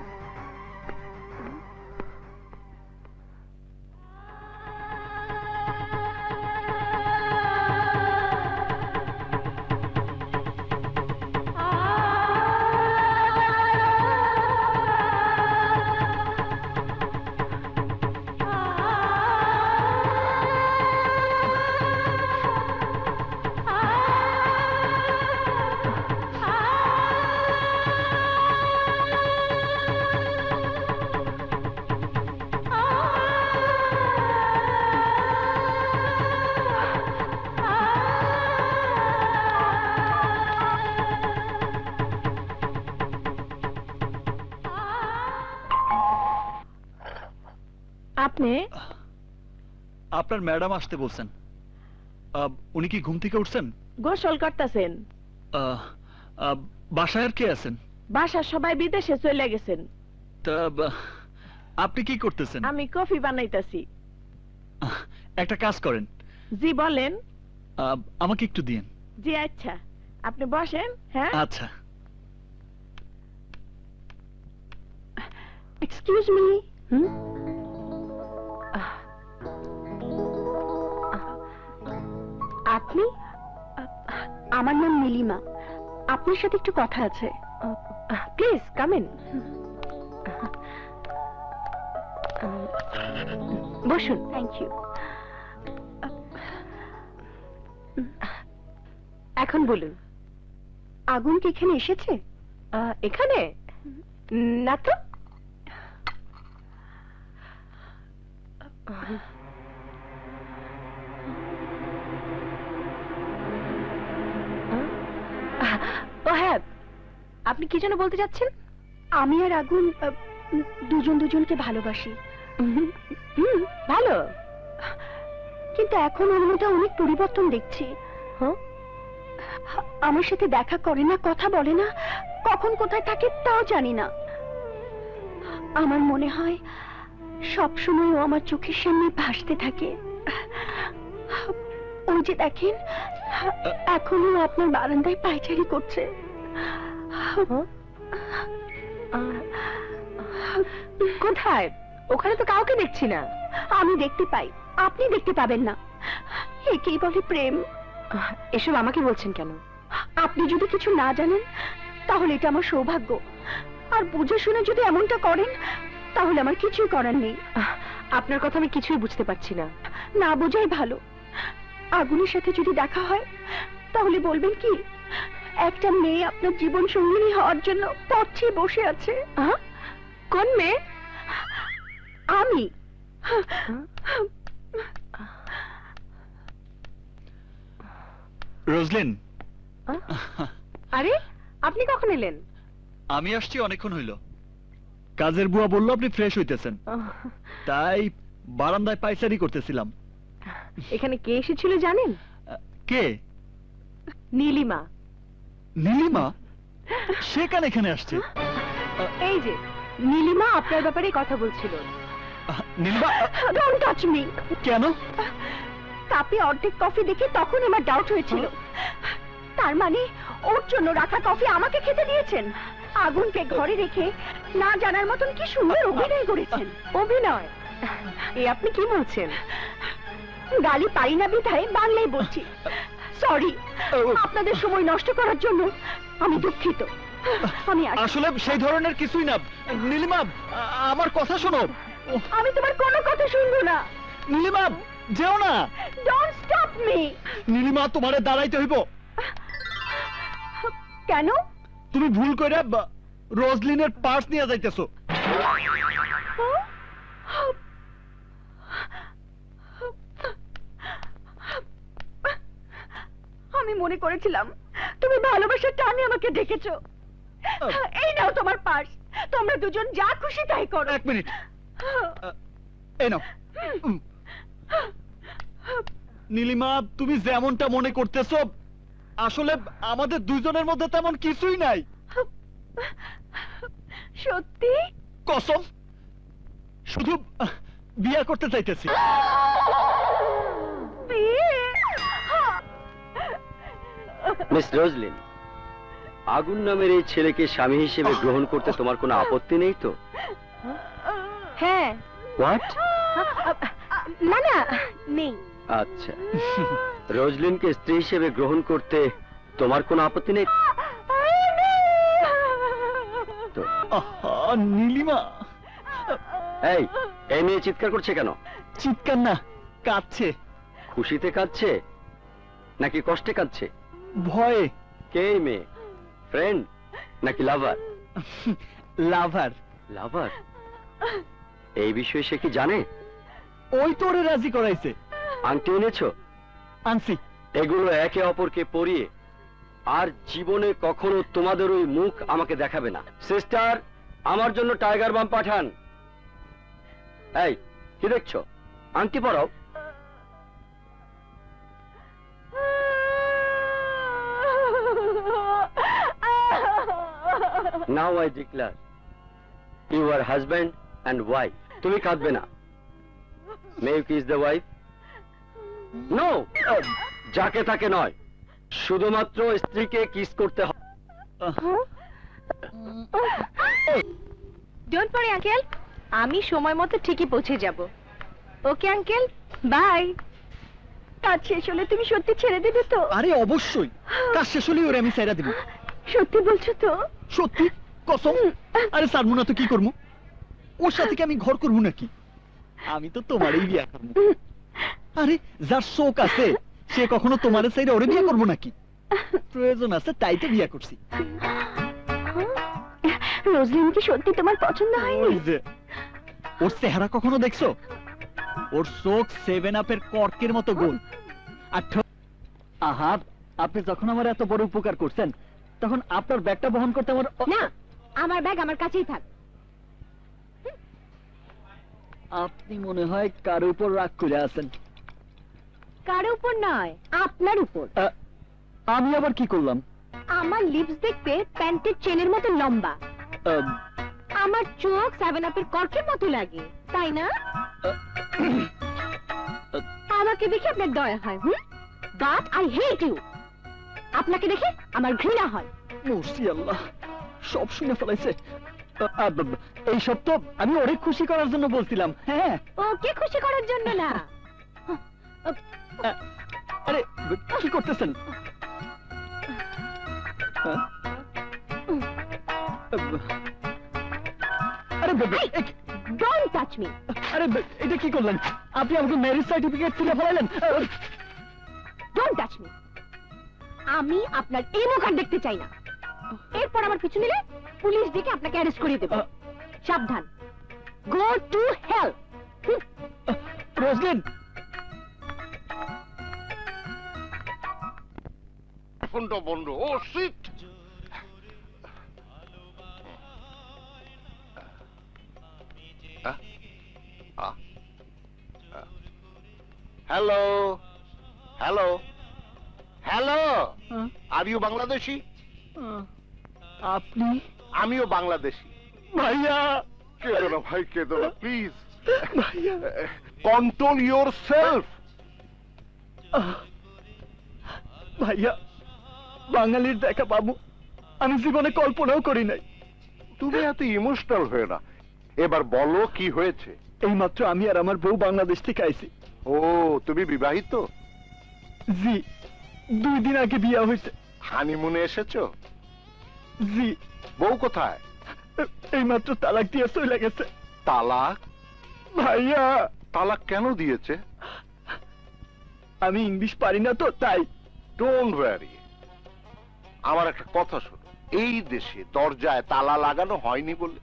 আপনি আপনার ম্যাডাম আসতে বলছেন। উনি কি ঘুম থেকে উঠছেন? গোসল করতেছেন। বাসায় আর কে আছেন? বাসার সবাই বিদেশে চলে গেছেন। তা আপনি কি করতেছেন? আমি কফি বানাইতাছি। একটা কাজ করেন। জি বলেন। আমাকে একটু দিন। জি আচ্ছা, আপনি বসেন। হ্যাঁ আচ্ছা। Excuse me. আপনি? আমার নাম নীলিমা, আপনার সাথে একটু কথা আছে। Please come in. বসুন। Thank you. এখন বলুন, আগুন কি এখানে এসেছে? এখানে না তো। ও হ্যাঁ, আপনি কি যেন বলতে চাচ্ছেন? আমি আর আগুন দুজন দুজনকে ভালোবাসি। ভালো, কিন্তু এখন ওর মধ্যে অনেক পরিবর্তন দেখছি। আমার সাথে দেখা করে না, কথা বলে না, কখন কোথায় থাকে তাও জানি না। আমার মনে হয় সব সময় ও আমার চোখের সামনে ভাসতে থাকে। ওই যে দেখেন, এখনো আপনার বারান্দায় পায়চারি করছে। কোথায়? ওখানে তো কাউকে দেখছি না। আমি দেখতে পাই, আপনি দেখতে পাবেন না। একেই বলে প্রেম। এসব আমাকে বলছেন কেন? আপনি যদি কিছু না জানেন তাহলে এটা আমার সৌভাগ্য, আর বুঝে শুনে যদি এমনটা করেন তাহলে আমার কিছুই করার নেই। আপনার কথা আমি কিছুই বুঝতে পারছি না। না বোঝাই ভালো। আগুনের সাথে যদি দেখা হয় তাহলে বলবেন কি একটা মেয়ে আপনার জীবন সঙ্গিনী হওয়ার জন্য পথে বসে আছে। কোন মেয়ে? আমি। রোজলিন, আরে আপনি কখন এলেন? আমি আসছি অনেকক্ষণ হইল। কাজের বুয়া বললো আপনি ফ্রেশ হইতেছেন, তাই বারান্দায় পায়চারি করতেছিলাম। এখানে কে এসেছিল জানেন? কে? নীলিমা। নীলিমা? সে কেন এখানে আসছে? এই যে নীলিমা আপনার ব্যাপারে কথা বলছিল। নীলিমা? Don't touch me. কেন? কাপে অর্ধেক কফি দেখে তখন আমার ডাউট হয়েছিল। তার মানে ওর জন্য রাখা কফি আমাকে খেতে দিয়েছেন। আগুনকে ঘরে রেখে না জানার মতন কি সুন্দর অভিনয় করেছেন। অভিনয়? এ আপনি কি বলছেন? গালি পারি না বিধায় বাংলায় বলছি। সরি, আপনাদের সময় নষ্ট করার জন্য আমি দুঃখিত। আমি আসলে সেই ধরনের কিছুই না। নীলিমা, আমার কথা শোনো। আমি তোমার কোনো কথা শুনবো না। নীলিমা, যেও না। Don't stop me. নীলিমা, তোমারে দাঁড়াইতে হইব। কেন? তুমি ভুল করে রোজলিনের পার্স নিয়ে যাইতেছো। আমি মনে করেছিলাম তুমি ভালোবাসার টানে আমাকে ডেকেছো। এই নাও তোমার পার্স, তোমরা দুজন যা খুশি তাই করো। এক মিনিট, এই নাও। নীলিমা, তুমি যেমনটা মনে করতেছো আসলে আমাদের দুইজনের মধ্যে তেমন কিছুই নাই। সত্যি? কসম, শুধু বিয়ে করতে চাইতেছি। মিস রোজলিন, আগুন নামের এই ছেলেকে স্বামী হিসেবে গ্রহণ করতে তোমার কোনো আপত্তি নেই তো? হ্যাঁ। হোয়াট? না না, নেই। আচ্ছা, রোজলিনকে স্ত্রী হিসেবে গ্রহণ করতে তোমার কোনো আপত্তি নেই তো? আহা, নীলিমা। এই, এই মেয়ে চিৎকার করছে কেন? চিৎকার না, কাঁদছে। খুশিতে কাঁদছে নাকি কষ্টে কাঁদছে? ভয়ে। কে এই মেয়ে? ফ্রেন্ড নাকি লাভার? লাভার। লাভার? এই বিষয়ে সে কি জানে? ওই তোরে রাজি করাইছে। আংটি এনেছো? আনছি। এগুলো একে অপরকে পরিয়ে আর জীবনে কখনো তোমাদের ওই মুখ আমাকে দেখাবে না। সিস্টার, আমার জন্য টাইগার বাম পাঠান। এই, কি দেখছো? আংটি পরাও। Now I declare you are husband and wife. তুমি কাঁদবে না। May you kiss the wife? No! যাকে তাকে নয়, শুধুমাত্র স্ত্রীকে কিস করতে হবে। ডোন্ট ওয়ারি আঙ্কেল, আমি সময় মতো ঠিকই পৌঁছে যাব। Okay uncle, bye. কাজ শেষ হলে তুমি সত্যি ছেড়ে দেবে তো? আরে অবশ্যই, কাজ শেষ হলেই ওরে আমি ছেড়ে দিব। সত্যি বলছো তো? সত্যি, কসম। আরে সারমু না তো কি করবো? ওর সাথে কি আমি ঘর করবো নাকি? আমি তো তোমারই বিয়ে করবো। আরে যার শোক আছে সে কখনো তোমার সাইডে ওরে বিয়ে করবো নাকি? প্রয়োজন আছে তাই তো বিয়ে করছি। রোজলিন কি সত্যি তোমার পছন্দ হয়নি? ওই যে, ওর চেহারা কখনো দেখছো? ওর চোখ 7 আপের কর্কের মতো গোল। আর আহা, আপনি যখন আমার এত বড় উপকার করছেন তখন আপনার ব্যাগটা বহন করতে আমার না, আমার ব্যাগ আমার কাছেই থাক। আপনি মনে হয় কার উপর রাগ করে আছেন। কার উপর নয়, আপনার উপর। আমি আবার কি করলাম? আমার লিপস দেখতে প্যান্টের চেনের মতো লম্বা, আহ, আমার চোখ 7 আপের কর্কের মতো লাগে, তাই না? আমাকে দেখে আপনার দয়া হয়, বাট আই হেট ইউ। আপনাকে দেখে আমার ঘৃণা হয়। মুর্শি আল্লাহ, সব শুনে ফেলাইছে। এইসব তো আমি অনেক খুশি করার জন্য বলছিলাম। হ্যাঁ, ওকে খুশি করার জন্য না। আরে কি করতেছেন? হ্যাঁ? আরে ডোন্ট টাচ মি। আরে এটা কি করলেন আপনি? আমাকে ম্যারেজ সার্টিফিকেট তুলে ফেলাইলেন। Don't touch me. আমি আপনার এই মুখ আর দেখতে চাই না। এরপর আমার পিছু নিলে পুলিশ ডেকে আপনাকে অ্যারেস্ট করিয়ে দেবে। সাবধান, গো টু হেল। রোজলিন, ফোনটা বন্ধ। Oh shit. Hello hello hello, are you Bangladeshi? আপনি? আমিও বাংলাদেশি। ভাইয়া, কেঁদো না ভাই, কেঁদো না প্লিজ। ভাইয়া, কন্ট্রোল ইউর সেলফ। ভাইয়া, বাঙালির দেখা পাবো আমি জীবনে কল্পনাও করি নাই। তুমি এত ইমোশনাল হয়ে না, এবার বলো কি হয়েছে। এইমাত্র আমি আর আমার বউ বাংলাদেশ থেকে আইছি। ও, তুমি বিবাহিত? জি, 2 দিন আগে বিয়া হয়েছে। হানিমুনে এসেছো? জি। বউ কোথায়? এইমাত্র তালাক দিয়ে চলে গেছে। তালাক? ভাইয়া, তালাক কেন দিয়েছে? আমি ইংলিশ পারি না তো তাই। ডোন্ট ওয়ারি, আমার একটা কথা শোনো। এই দেশে দরজায় তালা লাগানো হয়নি বলে,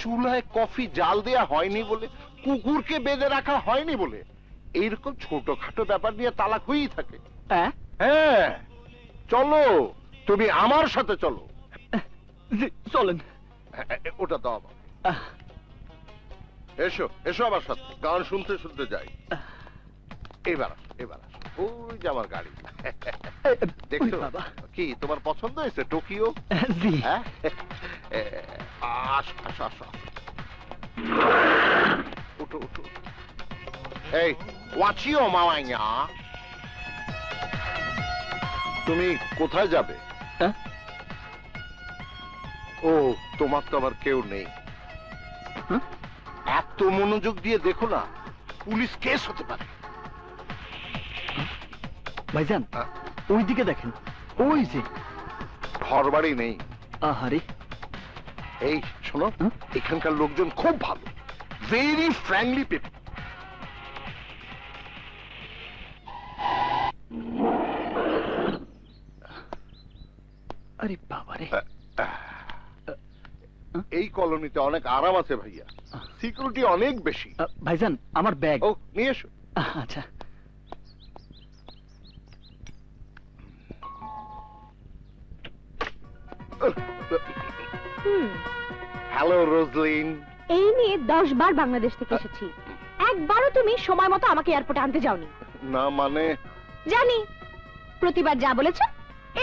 চুলায় কফি জাল দেয়া হয়নি বলে, কুকুরকে বেঁধে রাখা হয়নি বলে, এইরকম ছোটখাটো ব্যাপার নিয়ে তালাক হয়েই থাকে। হ্যাঁ, চলো, তুমি আমার সাথে চলো। জি, চলেন। ওটা দাও আমাকে। এসো এসো আমার সাথে, গান শুনতে শুনতে যাই। এবার আসো, এবার আসো। ওই যে আমার গাড়ি। দেখছো বাবা। কি তোমার পছন্দ হয়েছে টোকিও? জি। হ্যাঁ, আসো আসো আসো। উঠো উঠো। এই ওয়াচিও মাওয়াইয়া, তুমি কোথায় যাবে? হ্যাঁ? ও, তোমার তো আবার কেউ নেই। হ্যাঁ? এত মনোযোগ দিয়ে দেখো না, পুলিশ কেস হতে পারে। ভাইজান, ওই দিকে দেখেন, ওই যে। ঘর বাড়ি নেই। আহারে, এই শোনো, হ্যাঁ? এখানকার লোকজন খুব ভালো, ভেরি ফ্র্যাঙ্কলি পিপল। আরে বাবারে। এই কলোনিতে অনেক আরাম আছে ভাইয়া, সিকিউরিটি অনেক বেশি। ভাইজান, আমার ব্যাগ। ও, নিয়ে এসো। আচ্ছা। হ্যালো রোজলিন। এই নিয়ে 10 বার বাংলাদেশ থেকে এসেছি, একবারও তুমি সময় মতো আমাকে এয়ারপোর্টে আনতে যাওনি। না মানে? জানি, প্রতিবার যা বলেছো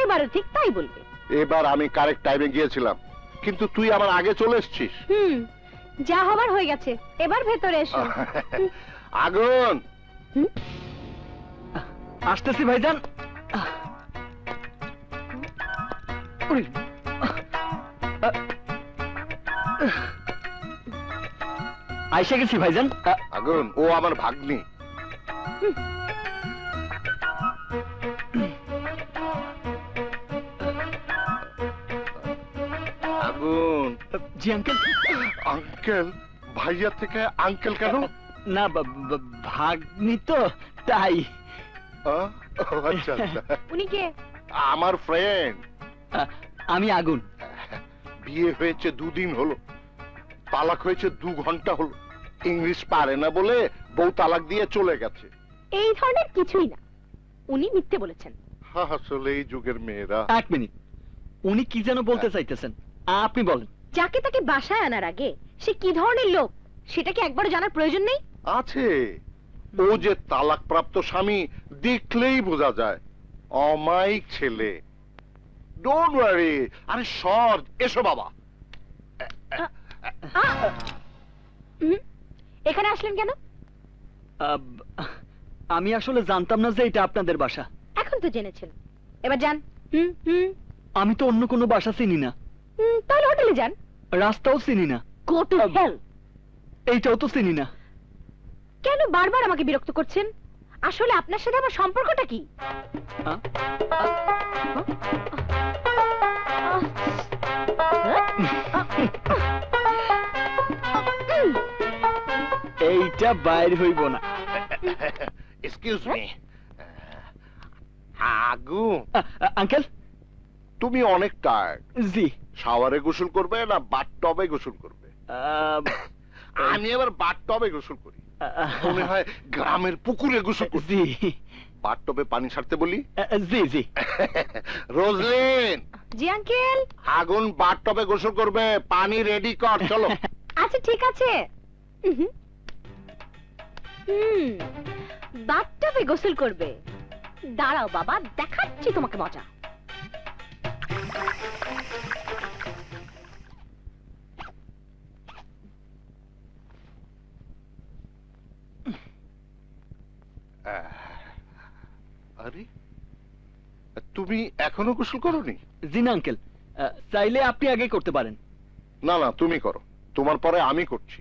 এবারও ঠিক তাই বলবে। এবার আমি কারেক্ট টাইমে গিয়েছিলাম, কিন্তু তুই আমার আগে চলে এসেছিস। যা হবার হয়ে গেছে, এবার ভেতরে এসো। আগুন। আসতেছি ভাইজান। ওরে, আইসা গেছি ভাইজান। আগুন, ও আমার ভাগ্নি। আগুন। জি আঙ্কেল। আঙ্কেল? ভাইয়া থেকে আঙ্কেল কেন? না, ভাগ্নি তো তাই। আচ্ছা আচ্ছা। উনি কে? আমার ফ্রেন্ড। আমি আগুন। বিয়ে হয়েছে 2 দিন হলো, তালাক হয়েছে 2 ঘন্টা হলো। ইংলিশ পারে না বলে বউ তালাক দিয়ে চলে গেছে। এই ধরনের কিছুই না, উনি মিথ্যে বলেছেন। আসলে এই যুগের মেয়েরা। 1 মিনিট, উনি কি যেন বলতে চাইতেছেন, আপনি বলেন। যাকে তাকে বাসায় আনার আগে সে কি ধরনের লোক সেটা কি একবারও জানার প্রয়োজন নেই? আছে, ও যে তালাকপ্রাপ্ত স্বামী দেখলেই বোঝা যায়। অমায়িক ছেলে। Don't worry. আরে সর, এসো বাবা। এখানে আসলেন কেন? আমি আসলে জানতাম না যে এটা আপনাদের বাসা। এখন তো জেনেছেন, এবার যান। হুম হুম আমি তো অন্য কোনো বাসা চিনি না, তাহলে হোটেলে যান। রাস্তাও চিনি না, গো টু হেল। এইটাও তো চিনি না। কেন বারবার আমাকে বিরক্ত করছেন? আসলে আপনার সাথে আমার সম্পর্কটা কি? এইটা বাইর হইব না। Excuse me. আগু, আঙ্কেল। তুমি অনেক টায়ার্ড। জি। শাওয়ারে গোসল করবে না বাথটবে গোসল করবে? আমি এবার বাথটবে গোসল করি। মনে হয় গ্রামের পুকুরে গোসল করি। জি বাথটবে পানি ছাড়তে বলি? জি জি। রোজলিন, জি আঙ্কেল। আগুন বাথটবে গোসল করবে, পানি রেডি কর, চলো। আচ্ছা ঠিক আছে। বাথটবে গোসল করবে? দাঁড়াও বাবা, দেখাচ্ছি তোমাকে মজা। আরে, তুমি এখনো গোসল করোনি? জি না আঙ্কেল, চাইলে আপনি আগে করতে পারেন। না না, তুমি করো, তোমার পরে আমি করছি।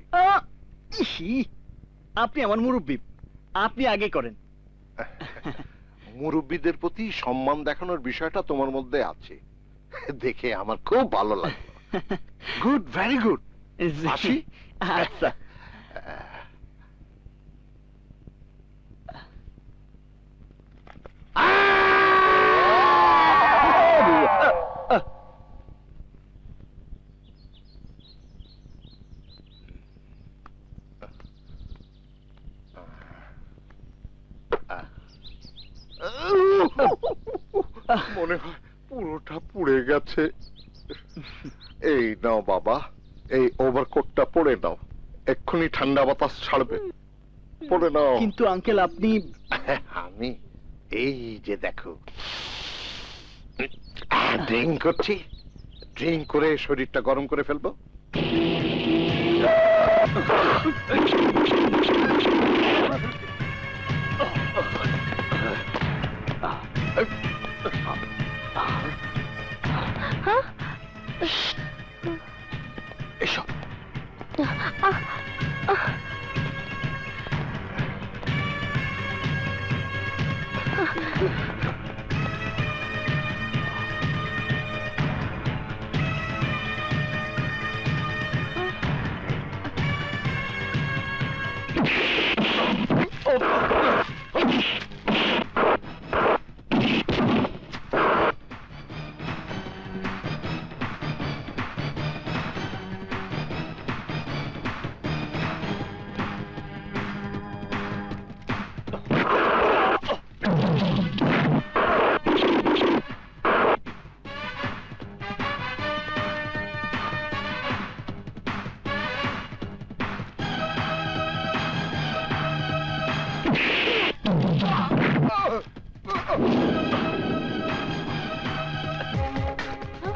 ইসি, আপনি আমার মুরব্বি, আপনি আগে করেন। মুরব্বীদের প্রতি সম্মান দেখানোর বিষয়টা তোমার মধ্যে আছে, দেখে আমার খুব ভালো লাগলো। Good, very good. জি। আসি? আচ্ছা। মনে হয় পুরোটা পুড়ে গেছে। এই নাও বাবা, এই ওভারকোটটা পরে নাও, এক্ষুনি ঠান্ডা বাতাস ছাড়বে। পরে নাও। কিন্তু আঙ্কেল আপনি। আমি এই যে দেখো, ড্রিঙ্ক করছি, ড্রিঙ্ক করে শরীরটা গরম করে ফেলবো। এসো।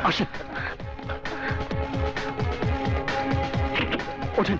আসেন, ওঠেন।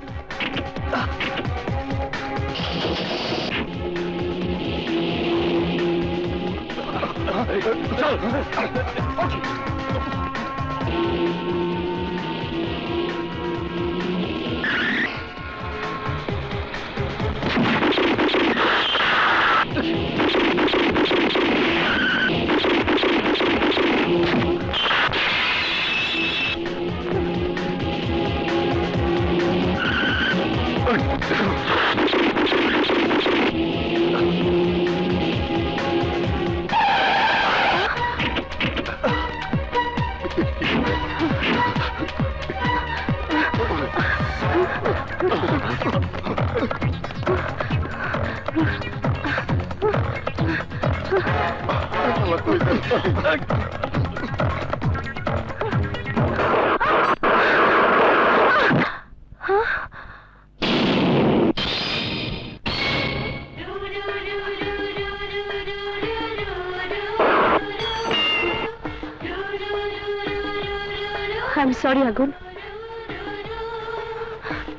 সরি আগুন,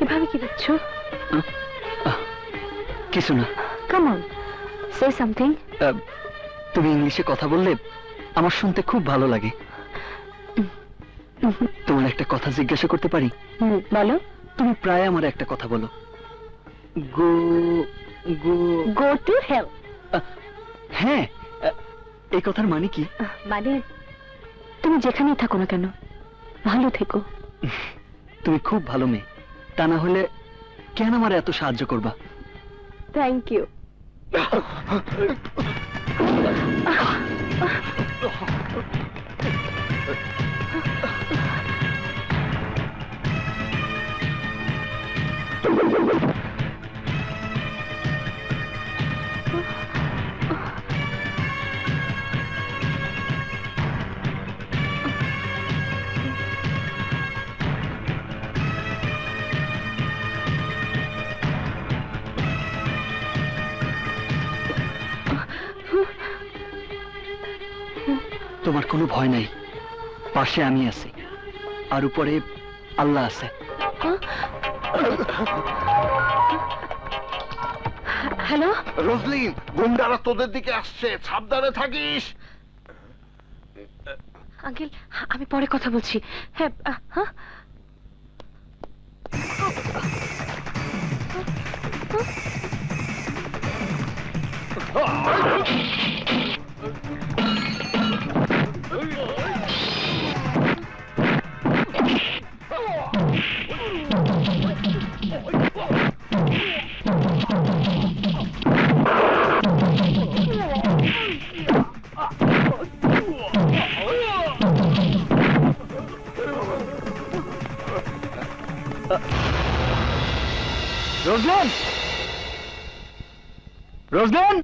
এভাবে কি দেখছো? কিছু না। Come on, say something. তুমি ইংলিশে কথা বললে আমার শুনতে খুব ভালো লাগে। তোমার একটা কথা জিজ্ঞাসা করতে পারি? বলো। তুমি প্রায় আমার একটা কথা বলো, গো গো গো টু হেল। হ্যাঁ, এই কথার মানে কি? মানে তুমি যেখানেই থাকো না কেন, ভালো থেকো। তুমি খুব ভালো মেয়ে, তা না হলে কেন আমার এত সাহায্য করবা? Thank you. তোমার কোনো ভয় নাই, পাশে আমি আছি, আর উপরে আল্লাহ আছে। হ্যালো রোজলিন, গুন্ডারা তোদের দিকে আসছে, সাবধানে থাকিস। আঙ্কেল, আমি পরে কথা বলছি। হ্যাঁ, হ্যাঁ। রোজলিন, রোজলিন,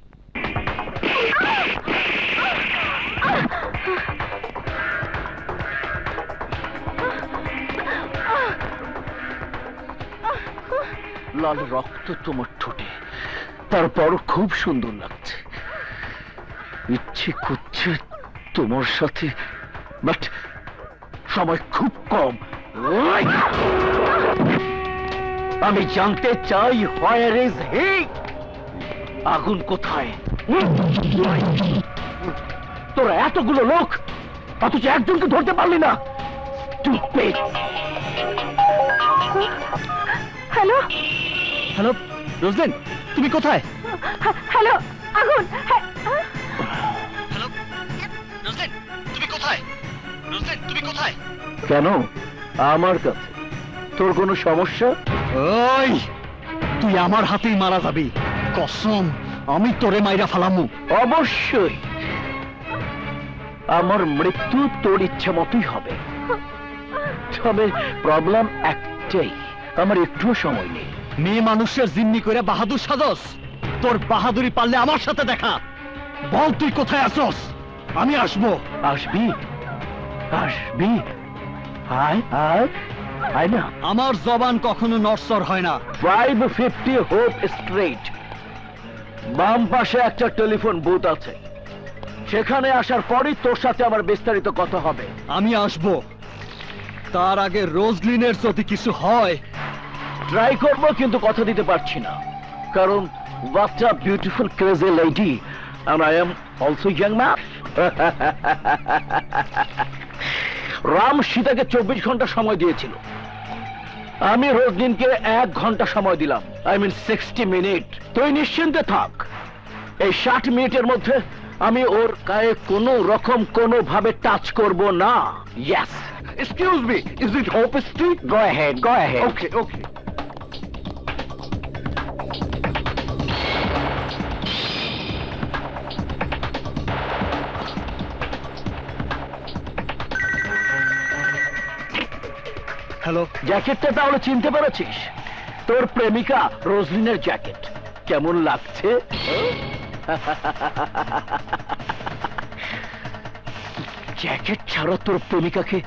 লাল রক্ত তোমার ঠোঁটে, তারপরও খুব সুন্দর লাগছে। ইচ্ছে করছে তোমার সাথে, বাট সময় খুব কম। আমি জানতে চাই, হোয়ার ইজ হি? আগুন কোথায়? তোরা এতগুলো লোক, অথচ একজনকে ধরতে পারলি না। Stupid! হ্যালো হ্যালো রোজলিন, তুমি কোথায়? হ্যালো আগুন। হ্যালো রোজলিন, তুমি কোথায়? রোজলিন, তুমি কোথায়? কেন আমার কাছে? তোর কোনো সমস্যা? ওই, তুই আমার হাতেই মারা যাবি, কসম, আমি তোরে মাইরা ফালামু। অবশ্যই আমার মৃত্যু তোর ইচ্ছা মতোই হবে, তবে প্রবলেম একটাই, আমার একটুও সময় নেই। মেয়ে মানুষের জিম্মি করে বাহাদুর সাজস? তোর বাহাদুরি পারলে আমার সাথে দেখা। বল তুই কোথায় আসস, আমি আসবো। আসবি? আসবি? আয় আয় আয় না। আমার জবান কখনো নড়চড় হয় না। 550 হোপ স্ট্রিট, বাম পাশে একটা টেলিফোন বুথ আছে, সেখানে আসার পরই তোর সাথে আমার বিস্তারিত কথা হবে। আমি আসবো, তার আগে রোজলিনের যদি কিছু হয়। ট্রাই করবো, কিন্তু কথা দিতে পারছি না, কারণ what a beautiful crazy lady and I am also young man. Ram সীতাকে 24 ঘন্টা সময় দিয়েছিল, আমি রোজদিনকে 1 ঘন্টা সময় দিলাম, I mean 60 মিনিট। তুই নিশ্চিন্তে থাক, এই 60 মিনিটের মধ্যে আমি ওর গায়ে কোনো রকম কোনো ভাবে টাচ করব না। Yes. Excuse me, is it Hope Street? Go ahead, go ahead. Okay, okay. Hello, জ্যাকেটটা তাহলে চিনতে পেরেছিস? তোর প্রেমিকা রোজলিনের জ্যাকেট। কেমন লাগছে? জ্যাকেট ছাড়া তোর প্রেমিকাকে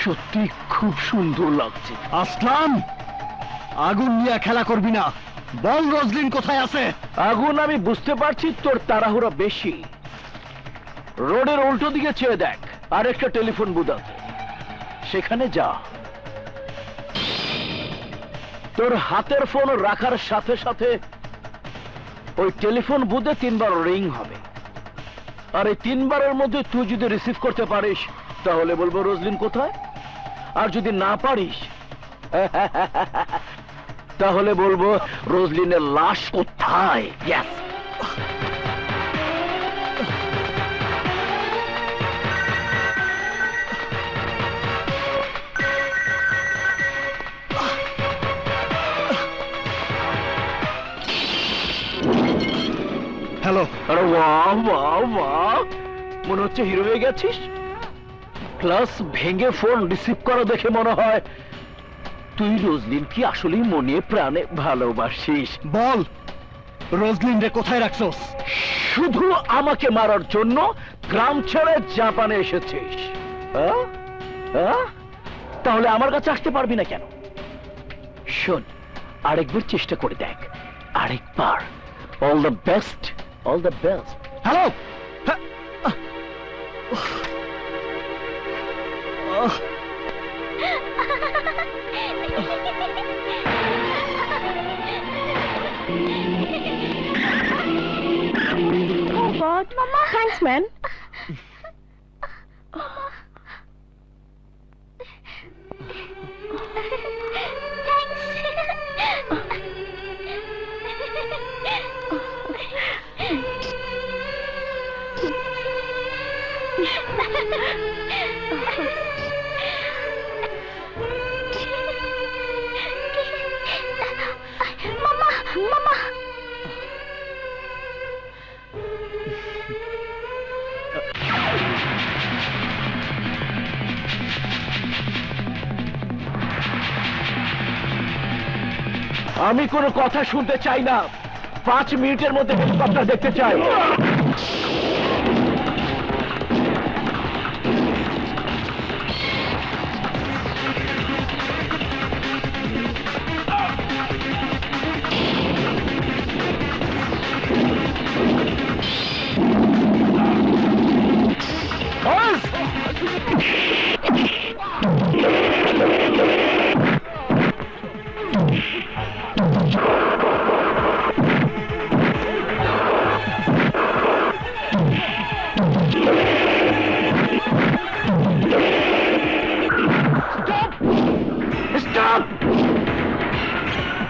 সত্যি খুব সুন্দর লাগছে। আসলাম, আগুন নিয়ে খেলা করবি না। বল রোজলিন কোথায় আছে? আগুন আমি বুঝতে পারছি তোর তাড়াহুড়া বেশি। রোডের উল্টো দিকে চেয়ে দেখ, আরেকটা টেলিফোন বুথ আছে, সেখানে যা। তোর হাতের ফোন রাখার সাথে সাথে ওই টেলিফোন বুথে 3 বার রিং হবে, আর এই 3 বারের মধ্যে তুই যদি রিসিভ করতে পারিস তাহলে বলবো রোজলিন কোথায়, আর যদি না পারিস তাহলে বলবো রোজলিনের লাশ কোথায়। Yes! হ্যালো। আরে বাহ বাহ বাহ, মনে হচ্ছে হিরো হয়ে গেছিস। ক্লাস ভেঙে ফোন রিসিভ করা দেখে মনে হয় তুই রোজলিন কি আসলেই মনে প্রাণে ভালোবাসিস। বল, রোজলিন রে কোথায় রাখছস? শুধু আমাকে মারার জন্য গ্রাম ছেড়ে জাপানে এসেছিস? হ্যাঁ? হ্যাঁ? তাহলে আমার কাছে আসতে পারবি না কেন? শোন, আরেকবার চেষ্টা করে দেখ, আরেকবার। All the best, all the best. Hello. Oh God, Mama. Thanks, man. Mama. আমি কোনো কথা শুনতে চাই না। 5 মিনিটের মধ্যে হেলিকপ্টার দেখতে চাই। Stop!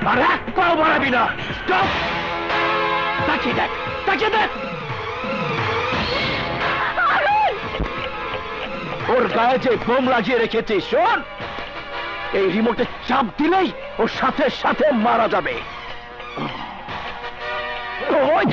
আর এক পাও বাড়াবি না। Stop! তাকিয়ে দেখ, তাকিয়ে দেখ। ওর গায়ে যে বোম লাগিয়ে রেখেছে, শোন, এই রিমোটে চাপ দিলেই ওর সাথে সাথে মারা যাবে। ওই!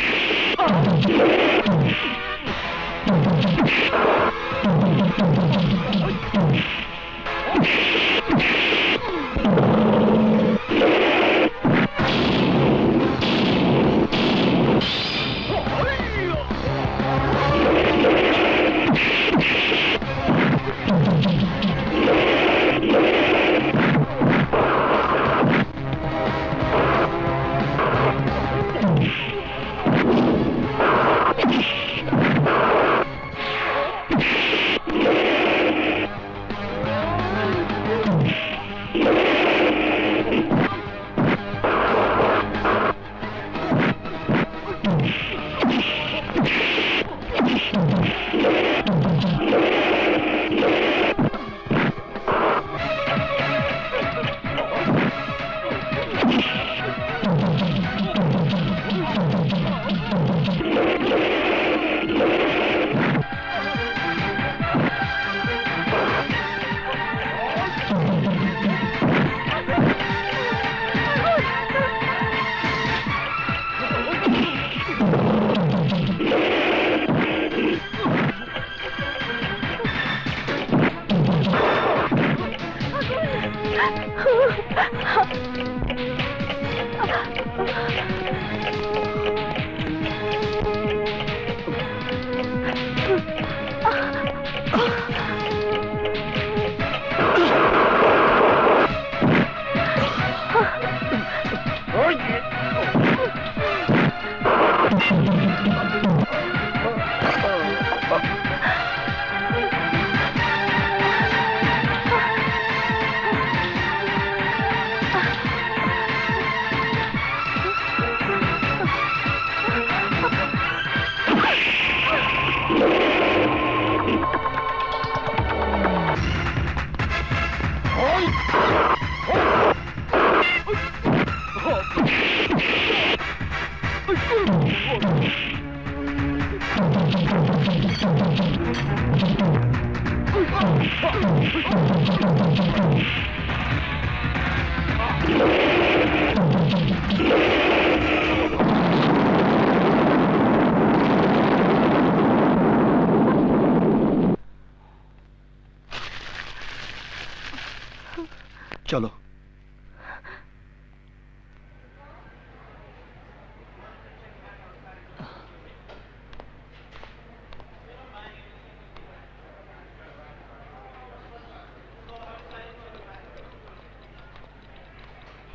চলো।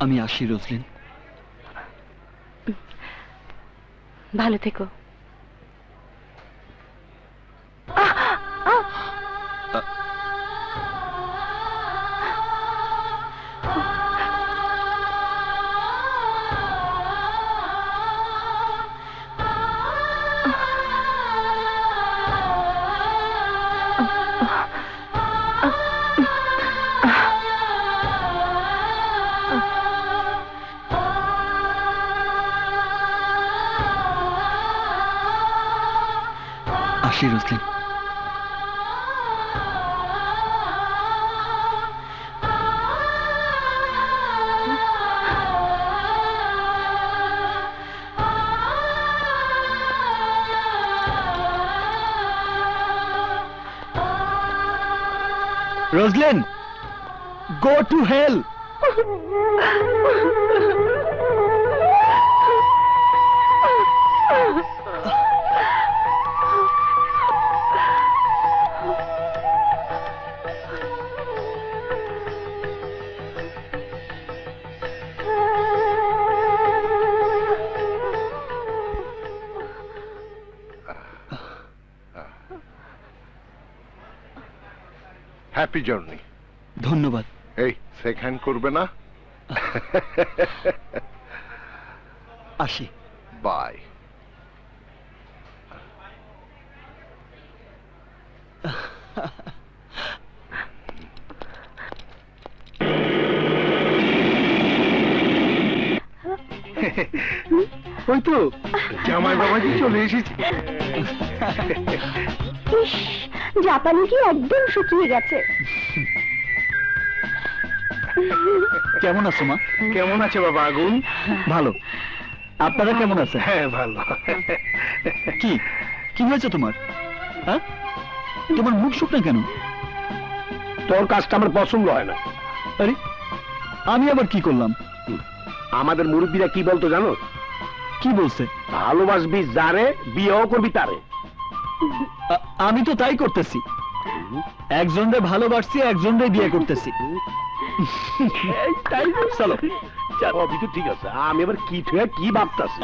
আমি আসি রোজলিন। ভালো থেকো। আসি রোজলিন। রোজলিন, go to hell! Happy journey. ধন্যবাদ। এই সেক হ্যান্ড করবে না? আসি। বাই। ওই তো জামাই বাবাজি চলে এসেছে। ইস, জাপানি কি একদম শুকিয়ে গেছে। কেমন আছো মা? কেমন আছে বাবা আগুন? ভালো। আপনারা কেমন আছেন? হ্যাঁ ভালো। কি কি হয়েছে তোমার? হ্যাঁ, তোমার মুখ শুকনো কেন? তোর কাজটা আমার পছন্দ হয় না। আরে আমি আবার কি করলাম? আমাদের মুরব্বীরা কি বলতো জানো? কি বলছে? ভালোবাসবি যারে, বিয়েও করবি তারে। আমি তো তাই করতেছি। একজনরে ভালোবাসছি, একজনরে বিয়ে করতেছি। তাই চলো। সবই তো ঠিক আছে, আমি এবার কি থেকে কি ভাবতাছি।